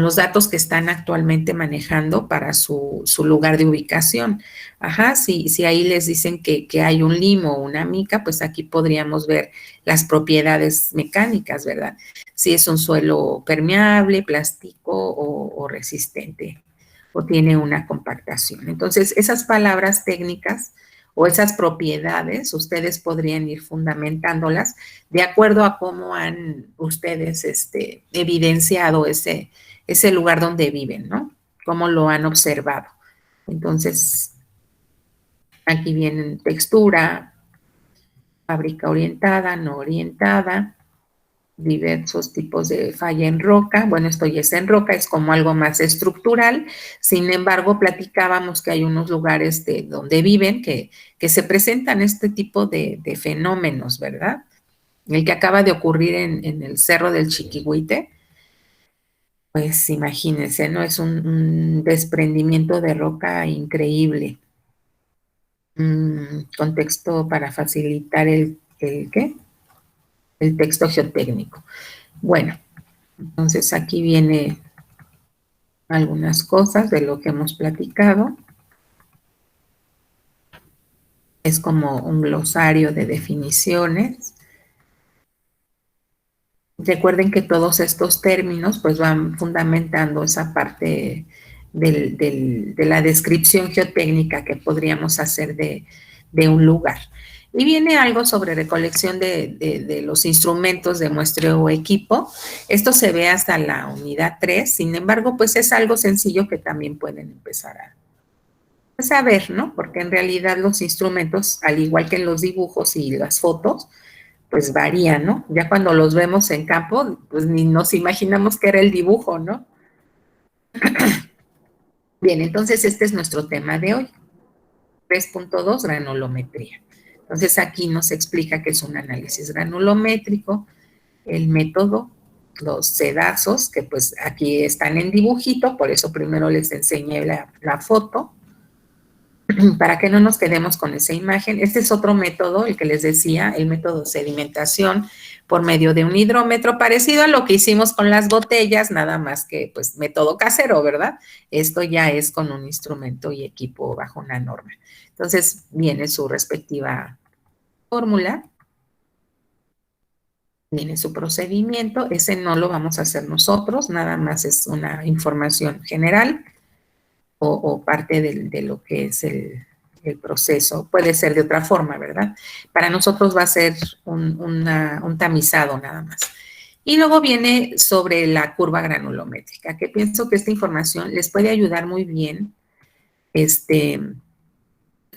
[SPEAKER 1] los datos que están actualmente manejando para su lugar de ubicación. Ajá, si ahí les dicen que hay un limo o una mica, pues aquí podríamos ver las propiedades mecánicas, ¿verdad? Si es un suelo permeable, plástico o resistente, o tiene una compactación. Entonces, esas palabras técnicas o esas propiedades, ustedes podrían ir fundamentándolas de acuerdo a cómo han ustedes evidenciado ese lugar donde viven, ¿no? Cómo lo han observado. Entonces, aquí vienen textura, fábrica orientada, no orientada, diversos tipos de falla en roca. Bueno, esto ya es en roca, es como algo más estructural. Sin embargo, platicábamos que hay unos lugares de donde viven que se presentan este tipo de fenómenos, ¿verdad? El que acaba de ocurrir en el Cerro del Chiquihuite, pues imagínense, ¿no? Es un desprendimiento de roca increíble. Contexto para facilitar ¿qué? El texto geotécnico. Bueno, entonces aquí viene algunas cosas de lo que hemos platicado. Es como un glosario de definiciones. Recuerden que todos estos términos pues van fundamentando esa parte de la descripción geotécnica que podríamos hacer de un lugar. Y viene algo sobre recolección de los instrumentos de muestreo o equipo. Esto se ve hasta la unidad 3, sin embargo, pues es algo sencillo que también pueden empezar a ver, ¿no? Porque en realidad los instrumentos, al igual que en los dibujos y las fotos, pues varían, ¿no? Ya cuando los vemos en campo, pues ni nos imaginamos que era el dibujo, ¿no? Bien, entonces este es nuestro tema de hoy. 3.2, granulometría. Entonces aquí nos explica que es un análisis granulométrico, el método, los sedazos, que pues aquí están en dibujito, por eso primero les enseñé la foto, para que no nos quedemos con esa imagen. Este es otro método, el que les decía, el método de sedimentación por medio de un hidrómetro, parecido a lo que hicimos con las botellas, nada más que pues método casero, ¿verdad? Esto ya es con un instrumento y equipo bajo una norma. Entonces viene su respectiva fórmula, viene su procedimiento, ese no lo vamos a hacer nosotros, nada más es una información general o parte de lo que es el proceso. Puede ser de otra forma, ¿verdad? Para nosotros va a ser un tamizado nada más. Y luego viene sobre la curva granulométrica, que pienso que esta información les puede ayudar muy bien,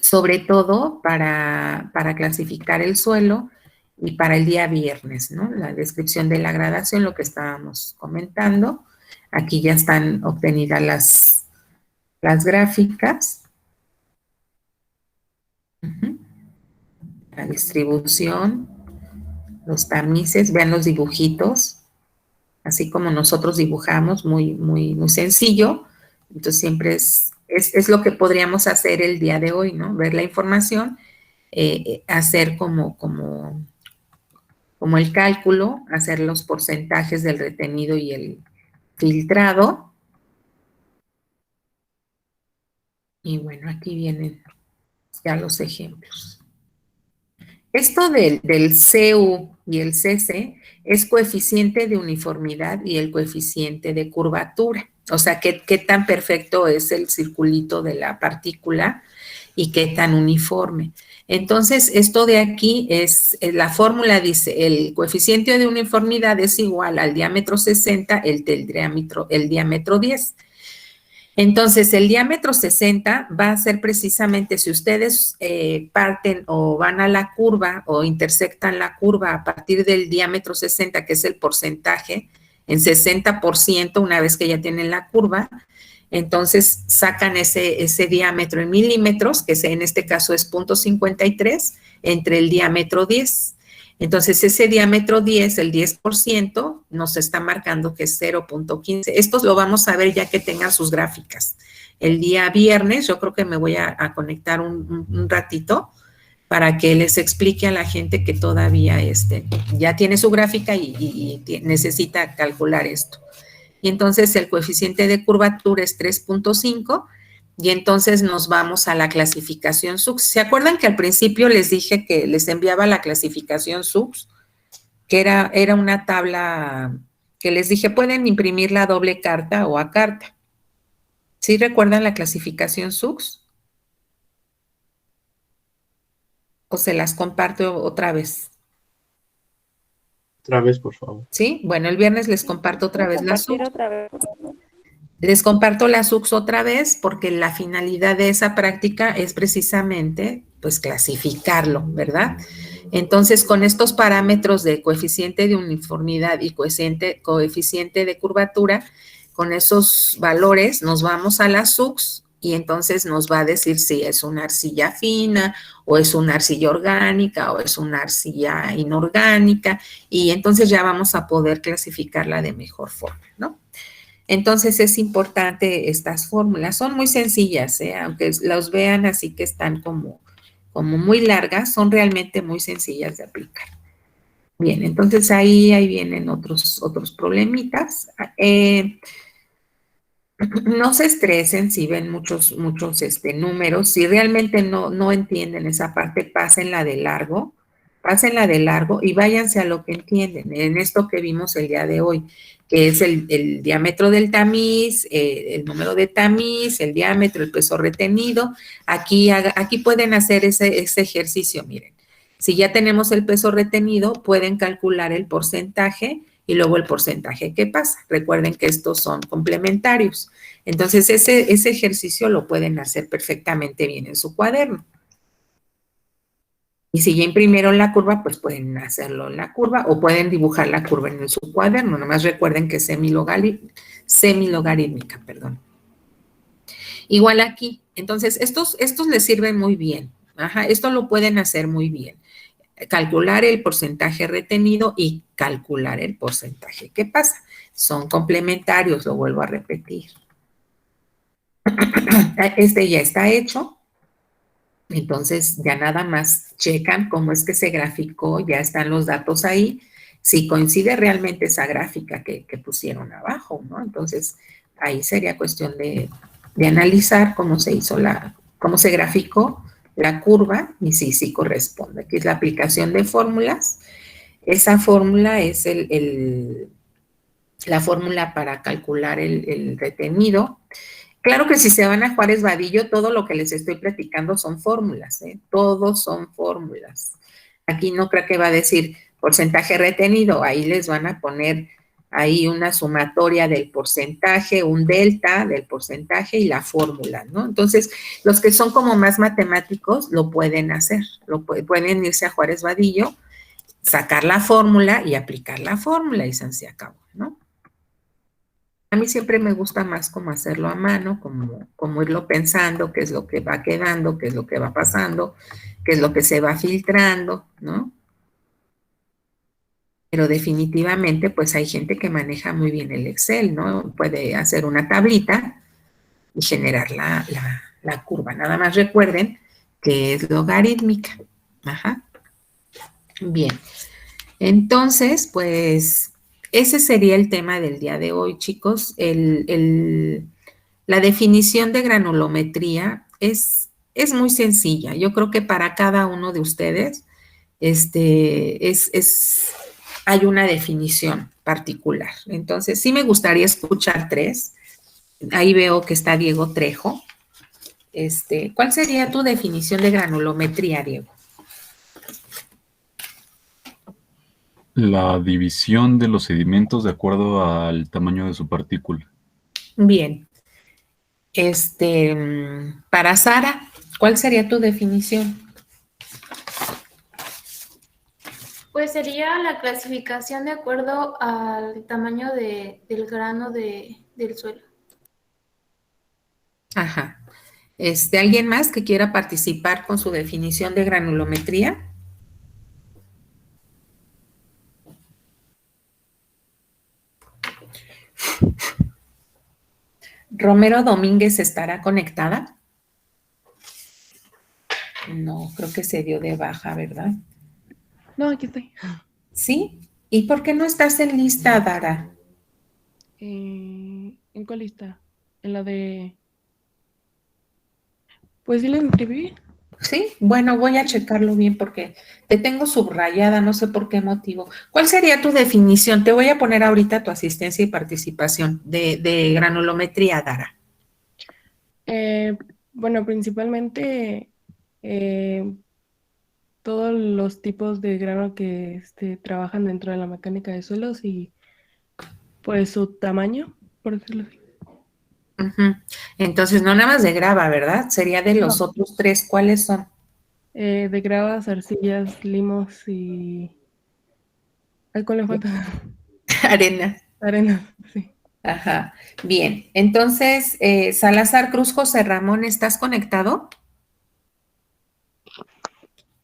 [SPEAKER 1] sobre todo para clasificar el suelo y para el día viernes, ¿no? La descripción de la gradación, lo que estábamos comentando. Aquí ya están obtenidas las gráficas. La distribución, los tamices, vean los dibujitos, así como nosotros dibujamos, muy sencillo. Entonces siempre es lo que podríamos hacer el día de hoy, ¿no? Ver la información, hacer como el cálculo, hacer los porcentajes del retenido y filtrado. Y bueno, aquí vienen ya los ejemplos. Esto del CU y el CC es coeficiente de uniformidad y el coeficiente de curvatura. O sea, qué tan perfecto es el circulito de la partícula y qué tan uniforme. Entonces, esto de aquí es, la fórmula dice, el coeficiente de uniformidad es igual al diámetro 60, el diámetro 10. Entonces, el diámetro 60 va a ser precisamente si ustedes parten o van a la curva o intersectan la curva a partir del diámetro 60, que es el porcentaje, en 60% una vez que ya tienen la curva, entonces sacan ese diámetro en milímetros, que en este caso es 0.53, entre el diámetro 10. Entonces, ese diámetro 10, el 10%, nos está marcando que es 0.15. Esto lo vamos a ver ya que tengan sus gráficas. El día viernes, yo creo que me voy a conectar un ratito para que les explique a la gente que todavía ya tiene su gráfica y necesita calcular esto. Y entonces el coeficiente de curvatura es 3.5 y entonces nos vamos a la clasificación SUX. ¿Se acuerdan que al principio les dije que les enviaba la clasificación SUX? Que era una tabla que les dije, pueden imprimirla a doble carta o a carta. ¿Sí recuerdan la clasificación SUX? ¿O se las comparto otra vez?
[SPEAKER 3] Otra vez, por favor.
[SPEAKER 1] ¿Sí? Bueno, el viernes les comparto otra vez la SUX.
[SPEAKER 5] Otra vez.
[SPEAKER 1] Les comparto la SUX otra vez porque la finalidad de esa práctica es precisamente, pues, clasificarlo, ¿verdad? Entonces, con estos parámetros de coeficiente de uniformidad y coeficiente de curvatura, con esos valores nos vamos a la SUX y entonces nos va a decir si es una arcilla fina o es una arcilla orgánica o es una arcilla inorgánica y entonces ya vamos a poder clasificarla de mejor forma, ¿no? Entonces es importante estas fórmulas, son muy sencillas, aunque los vean así que están como muy largas, son realmente muy sencillas de aplicar. Bien, entonces ahí vienen otros problemitas. No se estresen si ven muchos números, si realmente no entienden esa parte, pásenla de largo y váyanse a lo que entienden, en esto que vimos el día de hoy, que es el diámetro del tamiz, el número de tamiz, el diámetro, el peso retenido. Aquí pueden hacer ese ejercicio, miren. Si ya tenemos el peso retenido, pueden calcular el porcentaje y luego el porcentaje que pasa. Recuerden que estos son complementarios. Entonces, ese ejercicio lo pueden hacer perfectamente bien en su cuaderno. Y si ya imprimieron la curva, pues pueden hacerlo en la curva o pueden dibujar la curva en su cuaderno. Nomás recuerden que es semilogarítmica, perdón. Igual aquí. Entonces, estos les sirven muy bien. Ajá, esto lo pueden hacer muy bien. Calcular el porcentaje retenido y calcular el porcentaje que pasa. Son complementarios, lo vuelvo a repetir. Este ya está hecho. Entonces, ya nada más checan cómo es que se graficó, ya están los datos ahí, si coincide realmente esa gráfica que pusieron abajo, ¿no? Entonces, ahí sería cuestión de analizar cómo se hizo cómo se graficó la curva y sí corresponde. Aquí es la aplicación de fórmulas. Esa fórmula es la fórmula para calcular el retenido. Claro que si se van a Juárez Vadillo, todo lo que les estoy platicando son fórmulas, todos son fórmulas. Aquí no creo que va a decir porcentaje retenido, ahí les van a poner ahí una sumatoria del porcentaje, un delta del porcentaje y la fórmula, ¿no? Entonces, los que son como más matemáticos lo pueden hacer, pueden irse a Juárez Vadillo, sacar la fórmula y aplicar la fórmula y se acabó, ¿no? A mí siempre me gusta más como hacerlo a mano, como irlo pensando, qué es lo que va quedando, qué es lo que va pasando, qué es lo que se va filtrando, ¿no? Pero definitivamente, pues hay gente que maneja muy bien el Excel, ¿no? Puede hacer una tablita y generar la curva. Nada más recuerden que es logarítmica. Ajá. Bien. Entonces, pues ese sería el tema del día de hoy, chicos. La definición de granulometría es muy sencilla. Yo creo que para cada uno de ustedes hay una definición particular. Entonces, sí me gustaría escuchar tres. Ahí veo que está Diego Trejo. ¿Cuál sería tu definición de granulometría, Diego?
[SPEAKER 5] La división de los sedimentos de acuerdo al tamaño de su partícula.
[SPEAKER 1] Bien. Para Sara, ¿cuál sería tu definición?
[SPEAKER 6] Pues sería la clasificación de acuerdo al tamaño del grano del suelo.
[SPEAKER 1] Ajá. ¿Alguien más que quiera participar con su definición de granulometría? ¿Romero Domínguez estará conectada? No, creo que se dio de baja, ¿verdad?
[SPEAKER 7] No, aquí estoy.
[SPEAKER 1] ¿Sí? ¿Y por qué no estás en lista, Dara?
[SPEAKER 7] ¿En cuál lista? En la de... Pues sí la inscribí.
[SPEAKER 1] Sí, bueno, voy a checarlo bien porque te tengo subrayada, no sé por qué motivo. ¿Cuál sería tu definición? Te voy a poner ahorita tu asistencia y participación de granulometría, Dara.
[SPEAKER 7] Bueno, principalmente todos los tipos de grano que trabajan dentro de la mecánica de suelos y pues su tamaño, por decirlo así.
[SPEAKER 1] Ujú. Entonces, no nada más de grava, ¿verdad? Sería de los otros tres, ¿cuáles son?
[SPEAKER 7] De gravas, arcillas, limos y... ¿Ay, cuál le falta?
[SPEAKER 1] Arena.
[SPEAKER 7] Arena, sí.
[SPEAKER 1] Ajá. Bien. Entonces, Salazar Cruz José Ramón, ¿estás conectado?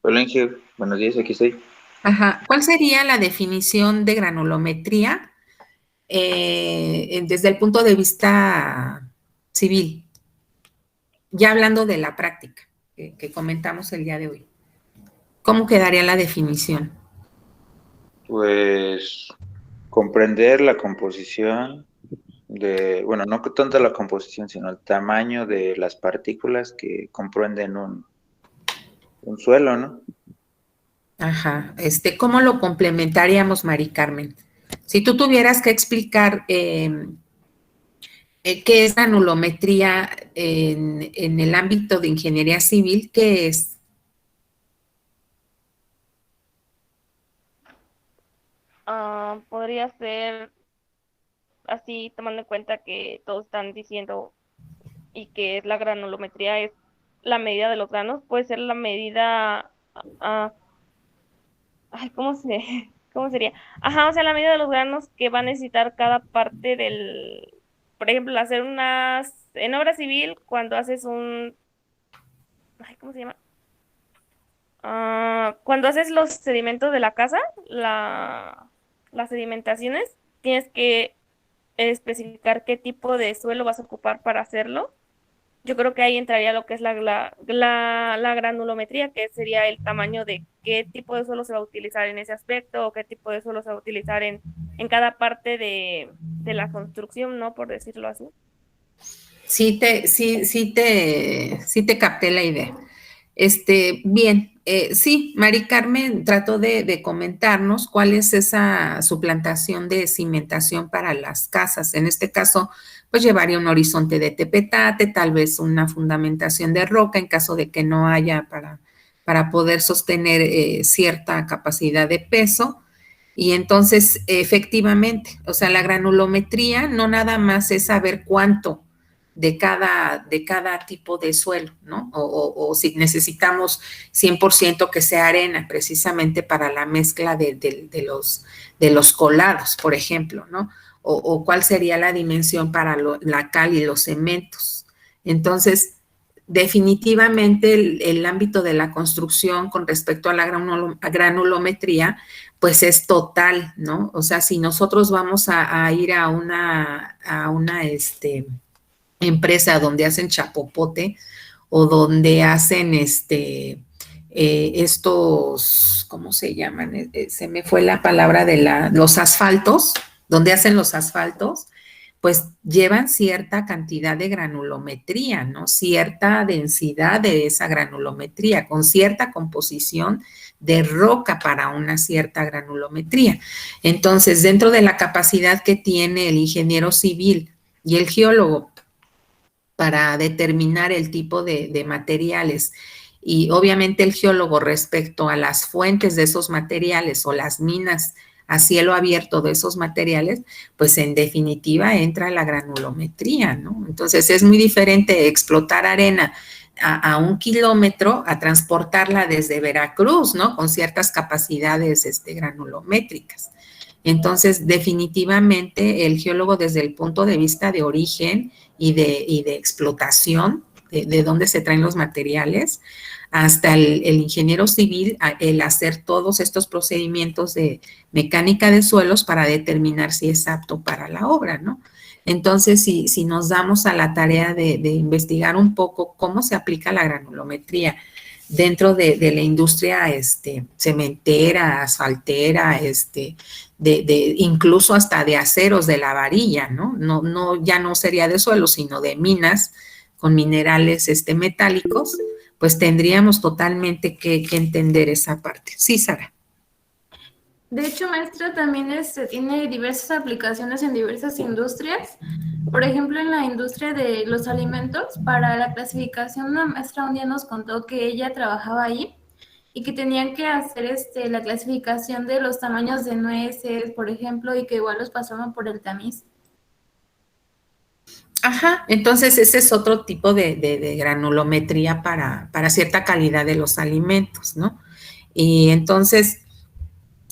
[SPEAKER 8] Hola, Ángel. Buenos días, aquí estoy.
[SPEAKER 1] Ajá. ¿Cuál sería la definición de granulometría desde el punto de vista civil? Ya hablando de la práctica que comentamos el día de hoy. ¿Cómo quedaría la definición?
[SPEAKER 8] Pues comprender la composición bueno, no tanto la composición, sino el tamaño de las partículas que comprenden un suelo, ¿no?
[SPEAKER 1] Ajá. ¿Cómo lo complementaríamos, Mari Carmen? Si tú tuvieras que explicar qué es granulometría en el ámbito de ingeniería civil, ¿qué es?
[SPEAKER 2] Podría ser así, tomando en cuenta que todos están diciendo y que es la granulometría, es la medida de los granos, puede ser la medida, ay, cómo sería? Ajá, o sea, la medida de los granos que va a necesitar cada parte por ejemplo, hacer en obra civil, cuando haces ay, ¿cómo se llama? Cuando haces los sedimentos de la casa, las sedimentaciones, tienes que especificar qué tipo de suelo vas a ocupar para hacerlo. Yo creo que ahí entraría lo que es la granulometría, que sería el tamaño de qué tipo de suelo se va a utilizar en ese aspecto o qué tipo de suelo se va a utilizar en cada parte de la construcción, ¿no? Por decirlo así.
[SPEAKER 1] Sí te capté la idea. Bien, sí, Mari Carmen trató de comentarnos cuál es esa suplantación de cimentación para las casas. En este caso, pues llevaría un horizonte de tepetate, tal vez una fundamentación de roca en caso de que no haya para poder sostener cierta capacidad de peso. Y entonces, efectivamente, o sea, la granulometría no nada más es saber cuánto de cada tipo de suelo, ¿no? O si necesitamos 100% que sea arena, precisamente para la mezcla de los colados, por ejemplo, ¿no? O cuál sería la dimensión para la cal y los cementos. Entonces, definitivamente el ámbito de la construcción con respecto a la granulometría, pues es total, ¿no? O sea, si nosotros vamos a ir a una empresa donde hacen chapopote o donde hacen estos, ¿cómo se llaman? Se me fue la palabra los asfaltos, donde hacen los asfaltos, pues llevan cierta cantidad de granulometría, ¿no? Cierta densidad de esa granulometría, con cierta composición de roca para una cierta granulometría. Entonces, dentro de la capacidad que tiene el ingeniero civil y el geólogo para determinar el tipo de materiales, y obviamente el geólogo respecto a las fuentes de esos materiales o las minas a cielo abierto de esos materiales, pues en definitiva entra la granulometría, ¿no? Entonces es muy diferente explotar arena a 1 kilómetro a transportarla desde Veracruz, ¿no? Con ciertas capacidades granulométricas. Entonces, definitivamente el geólogo desde el punto de vista de origen y de explotación, de dónde se traen los materiales, hasta el ingeniero civil, el hacer todos estos procedimientos de mecánica de suelos para determinar si es apto para la obra, ¿no? Entonces, si nos damos a la tarea de investigar un poco cómo se aplica la granulometría dentro de la industria cementera, asfaltera, incluso hasta de aceros de la varilla, ¿no? Ya no sería de suelo, sino de minas con minerales metálicos, pues tendríamos totalmente que entender esa parte. Sí, Sara.
[SPEAKER 6] De hecho, maestra, también tiene diversas aplicaciones en diversas industrias. Por ejemplo, en la industria de los alimentos, para la clasificación, una maestra un día nos contó que ella trabajaba ahí y que tenían que hacer la clasificación de los tamaños de nueces, por ejemplo, y que igual los pasaban por el tamiz.
[SPEAKER 1] Ajá, entonces ese es otro tipo de granulometría para cierta calidad de los alimentos, ¿no? Y entonces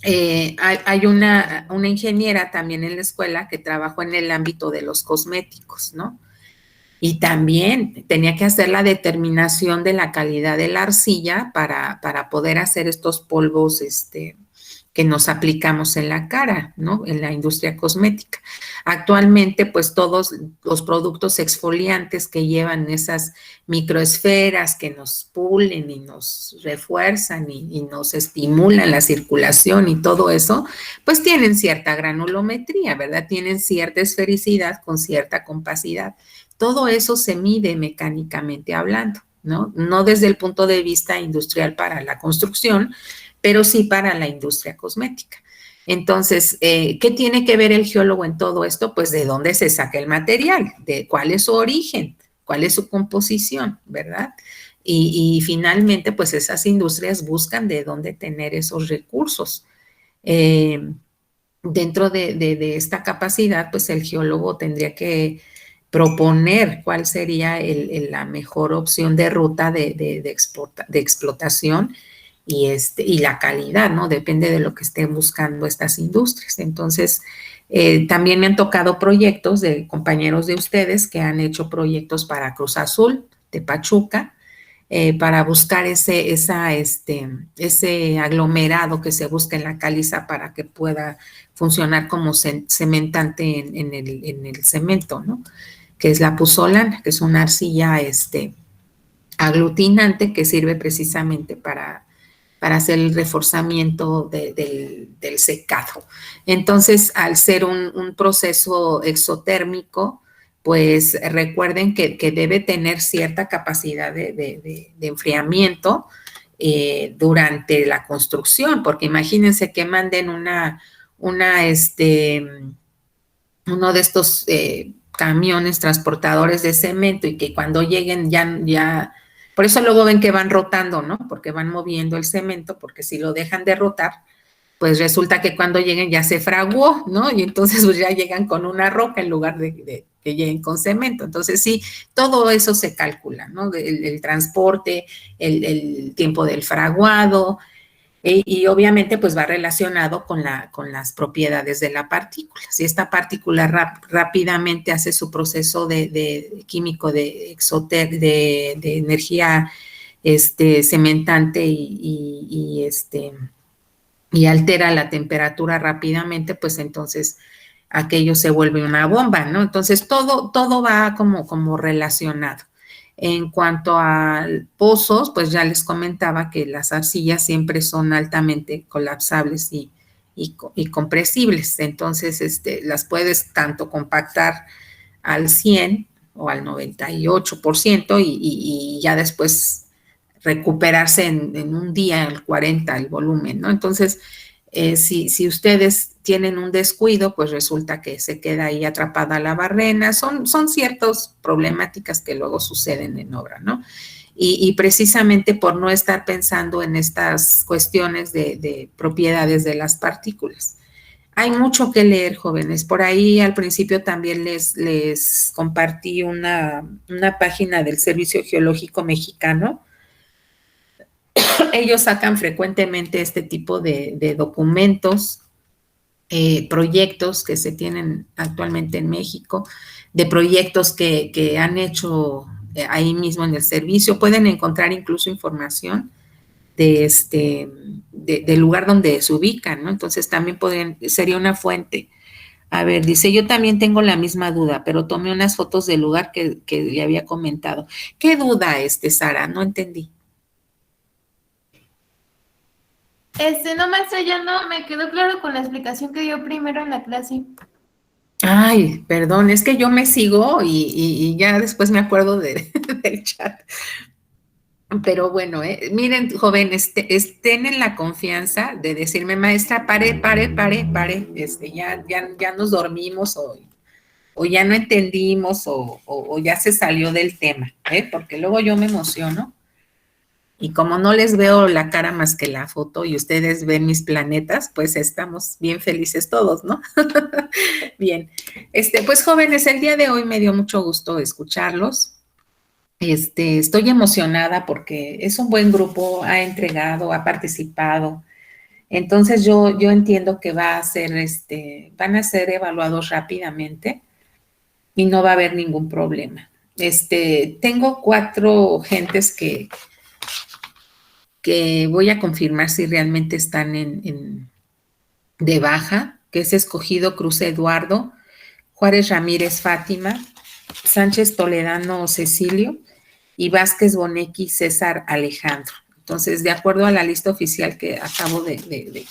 [SPEAKER 1] hay una ingeniera también en la escuela que trabajó en el ámbito de los cosméticos, ¿no? Y también tenía que hacer la determinación de la calidad de la arcilla para poder hacer estos polvos que nos aplicamos en la cara, ¿no? En la industria cosmética. Actualmente, pues todos los productos exfoliantes que llevan esas microesferas que nos pulen y nos refuerzan y nos estimulan la circulación y todo eso, pues tienen cierta granulometría, ¿verdad? Tienen cierta esfericidad con cierta compacidad. Todo eso se mide mecánicamente hablando, ¿no? No desde el punto de vista industrial para la construcción, pero sí para la industria cosmética. Entonces, ¿qué tiene que ver el geólogo en todo esto? Pues de dónde se saca el material, de cuál es su origen, cuál es su composición, ¿verdad? Y finalmente, pues esas industrias buscan de dónde tener esos recursos. Dentro de esta capacidad, pues el geólogo tendría que proponer cuál sería la mejor opción de ruta de explotación y la calidad, ¿no? Depende de lo que estén buscando estas industrias. Entonces, también me han tocado proyectos de compañeros de ustedes que han hecho proyectos para Cruz Azul de Pachuca, para buscar ese aglomerado que se busca en la caliza para que pueda funcionar como cementante en el cemento, ¿no? Que es la puzolana, que es una arcilla aglutinante que sirve precisamente para hacer el reforzamiento del secado. Entonces, al ser un proceso exotérmico, pues recuerden que debe tener cierta capacidad de enfriamiento durante la construcción, porque imagínense que manden uno de estos camiones transportadores de cemento y que cuando lleguen ya, por eso luego ven que van rotando, ¿no? Porque van moviendo el cemento, porque si lo dejan de rotar, pues resulta que cuando lleguen ya se fraguó, ¿no? Y entonces pues ya llegan con una roca en lugar de que lleguen con cemento. Entonces sí, todo eso se calcula, ¿no? El transporte, el tiempo del fraguado, y obviamente pues va relacionado con las propiedades de la partícula. Si esta partícula rápidamente hace su proceso de químico de energía cementante y altera la temperatura rápidamente, pues entonces aquello se vuelve una bomba, ¿no? Entonces todo va como relacionado. En cuanto a pozos, pues ya les comentaba que las arcillas siempre son altamente colapsables y compresibles. Entonces, las puedes tanto compactar al 100 o al 98% y ya después recuperarse en un día el 40 el volumen, ¿no? Entonces, si ustedes tienen un descuido, pues resulta que se queda ahí atrapada la barrena. Son ciertas problemáticas que luego suceden en obra, ¿no? Y precisamente por no estar pensando en estas cuestiones de propiedades de las partículas. Hay mucho que leer, jóvenes. Por ahí al principio también les compartí una página del Servicio Geológico Mexicano. Ellos sacan frecuentemente este tipo de documentos, proyectos que se tienen actualmente en México, de proyectos que han hecho ahí mismo en el servicio. Pueden encontrar incluso información del lugar donde se ubican, ¿no? Entonces también sería una fuente. A ver, dice, yo también tengo la misma duda, pero tomé unas fotos del lugar que le había comentado. ¿Qué duda, Sara? No entendí.
[SPEAKER 6] No, maestra, ya no me quedó claro con la explicación que dio primero en la clase.
[SPEAKER 1] Ay, perdón, es que yo me sigo y ya después me acuerdo del chat. Pero bueno, miren, jóvenes, estén en la confianza de decirme, maestra, pare, ya nos dormimos o ya no entendimos o ya se salió del tema, porque luego yo me emociono y como no les veo la cara más que la foto y ustedes ven mis planetas, pues estamos bien felices todos, ¿no? Bien, pues jóvenes, el día de hoy me dio mucho gusto escucharlos. Estoy emocionada porque es un buen grupo, ha entregado, ha participado. Entonces yo entiendo que van a ser evaluados rápidamente y no va a haber ningún problema. Tengo 4 gentes que voy a confirmar si realmente están de baja, que es Escogido Cruz Eduardo, Juárez Ramírez Fátima, Sánchez Toledano Cecilio y Vázquez Bonequi César Alejandro. Entonces, de acuerdo a la lista oficial que acabo de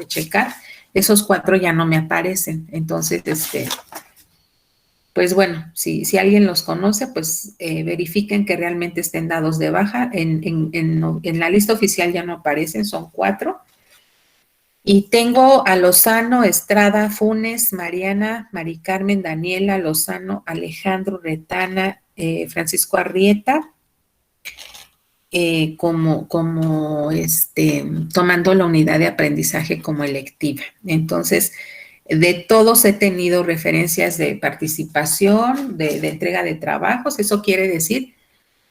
[SPEAKER 1] checar, esos 4 ya no me aparecen. Entonces, pues bueno, si alguien los conoce, pues verifiquen que realmente estén dados de baja. En la lista oficial ya no aparecen, son 4. Y tengo a Lozano, Estrada, Funes, Mariana, Mari Carmen, Daniela, Lozano, Alejandro Retana, Francisco Arrieta, tomando la unidad de aprendizaje como electiva. Entonces, de todos he tenido referencias de participación, de entrega de trabajos. Eso quiere decir,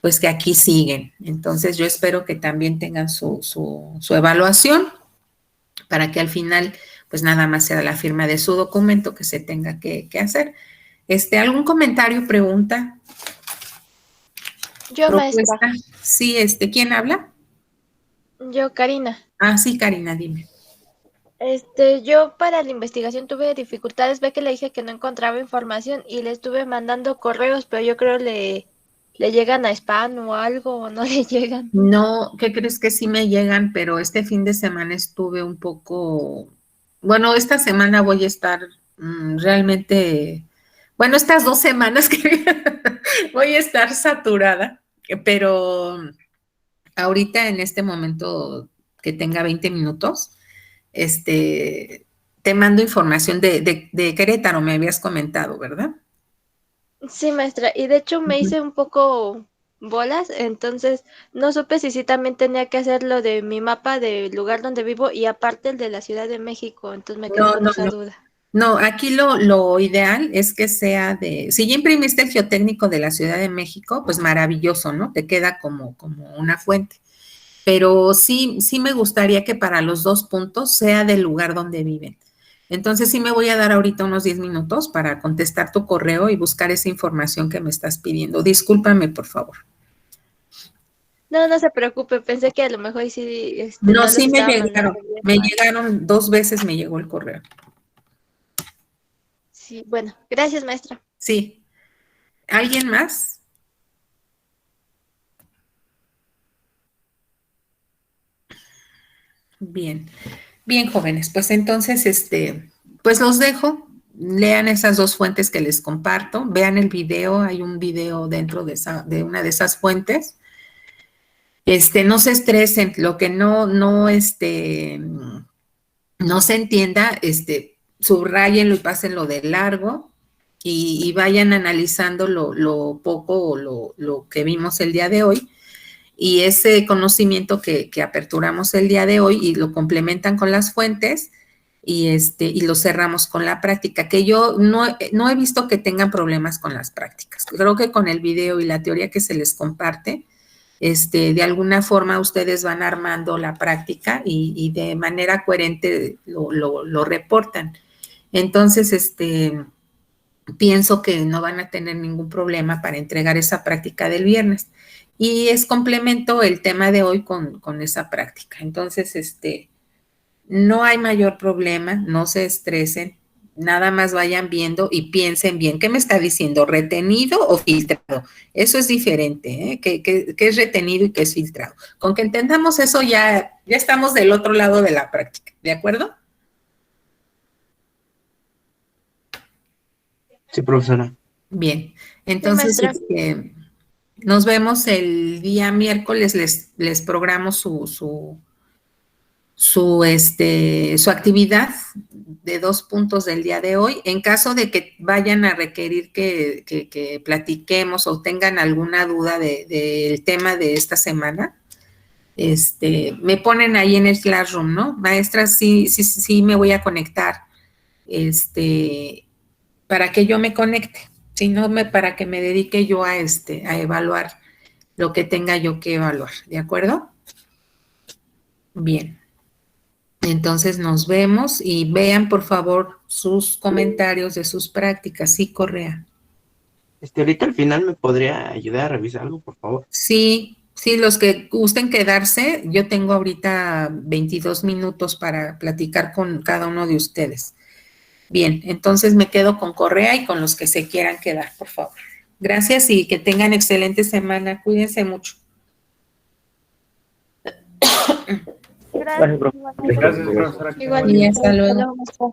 [SPEAKER 1] pues, que aquí siguen. Entonces, yo espero que también tengan su evaluación para que al final, pues, nada más sea la firma de su documento que se tenga que hacer. ¿Algún comentario, pregunta?
[SPEAKER 9] Yo,
[SPEAKER 1] Propuesta.
[SPEAKER 9] maestra.
[SPEAKER 1] Sí, ¿quién habla?
[SPEAKER 9] Yo, Karina.
[SPEAKER 1] Ah, sí, Karina, dime.
[SPEAKER 9] Yo para la investigación tuve dificultades, ve que le dije que no encontraba información y le estuve mandando correos, pero yo creo le llegan a spam o algo, o no le llegan.
[SPEAKER 1] No, ¿qué crees que sí me llegan? Pero este fin de semana estuve un poco, bueno, esta semana voy a estar realmente, bueno, estas 2 semanas que voy a estar saturada, pero ahorita en este momento que tenga 20 minutos, te mando información de Querétaro, me habías comentado, ¿verdad?
[SPEAKER 9] Sí, maestra, y de hecho me hice un poco bolas, entonces no supe si sí también tenía que hacer lo de mi mapa del lugar donde vivo y aparte el de la Ciudad de México, entonces me quedé con esa duda.
[SPEAKER 1] No, aquí lo ideal es que sea si ya imprimiste el geotécnico de la Ciudad de México, pues maravilloso, ¿no? Te queda como una fuente. Pero sí me gustaría que para los 2 puntos sea del lugar donde viven. Entonces sí me voy a dar ahorita unos 10 minutos para contestar tu correo y buscar esa información que me estás pidiendo. Discúlpame, por favor.
[SPEAKER 9] No se preocupe, pensé que a lo mejor sí,
[SPEAKER 1] No,
[SPEAKER 9] no
[SPEAKER 1] sí
[SPEAKER 9] los
[SPEAKER 1] me
[SPEAKER 9] estaba
[SPEAKER 1] llegaron.
[SPEAKER 9] mandando bien.
[SPEAKER 1] Me llegaron 2 veces, me llegó el correo.
[SPEAKER 9] Sí, bueno, gracias, maestra.
[SPEAKER 1] Sí. ¿Alguien más? Bien. Bien, jóvenes, pues entonces, pues los dejo. Lean esas dos fuentes que les comparto. Vean el video, hay un video dentro de una de esas fuentes. No se estresen, lo que no se entienda, subráyenlo y pásenlo de largo y vayan analizando lo poco o lo que vimos el día de hoy y ese conocimiento que aperturamos el día de hoy y lo complementan con las fuentes y lo cerramos con la práctica, que yo no he visto que tengan problemas con las prácticas. Creo que con el video y la teoría que se les comparte, de alguna forma ustedes van armando la práctica y de manera coherente lo reportan. Entonces, pienso que no van a tener ningún problema para entregar esa práctica del viernes. Y es complemento el tema de hoy con esa práctica. Entonces, no hay mayor problema, no se estresen, nada más vayan viendo y piensen bien. ¿Qué me está diciendo? ¿Retenido o filtrado? Eso es diferente, ¿eh? ¿Qué es retenido y qué es filtrado? Con que entendamos eso ya estamos del otro lado de la práctica, ¿de acuerdo?
[SPEAKER 3] Sí, profesora.
[SPEAKER 1] Bien, entonces nos vemos el día miércoles, les programo su actividad de 2 puntos del día de hoy. En caso de que vayan a requerir que platiquemos o tengan alguna duda del tema de esta semana, me ponen ahí en el Classroom, ¿no? Maestra, sí me voy a conectar, para que yo me conecte, sino para que me dedique yo a evaluar lo que tenga yo que evaluar, ¿de acuerdo? Bien. Entonces nos vemos y vean por favor sus comentarios de sus prácticas. Sí, Correa.
[SPEAKER 3] Ahorita al final me podría ayudar a revisar algo, por favor.
[SPEAKER 1] Sí, los que gusten quedarse, yo tengo ahorita 22 minutos para platicar con cada uno de ustedes. Bien, entonces me quedo con Correa y con los que se quieran quedar, por favor. Gracias y que tengan excelente semana. Cuídense mucho.
[SPEAKER 2] Gracias.
[SPEAKER 4] Gracias, profesora.
[SPEAKER 1] Y hasta luego.
[SPEAKER 9] Maestra.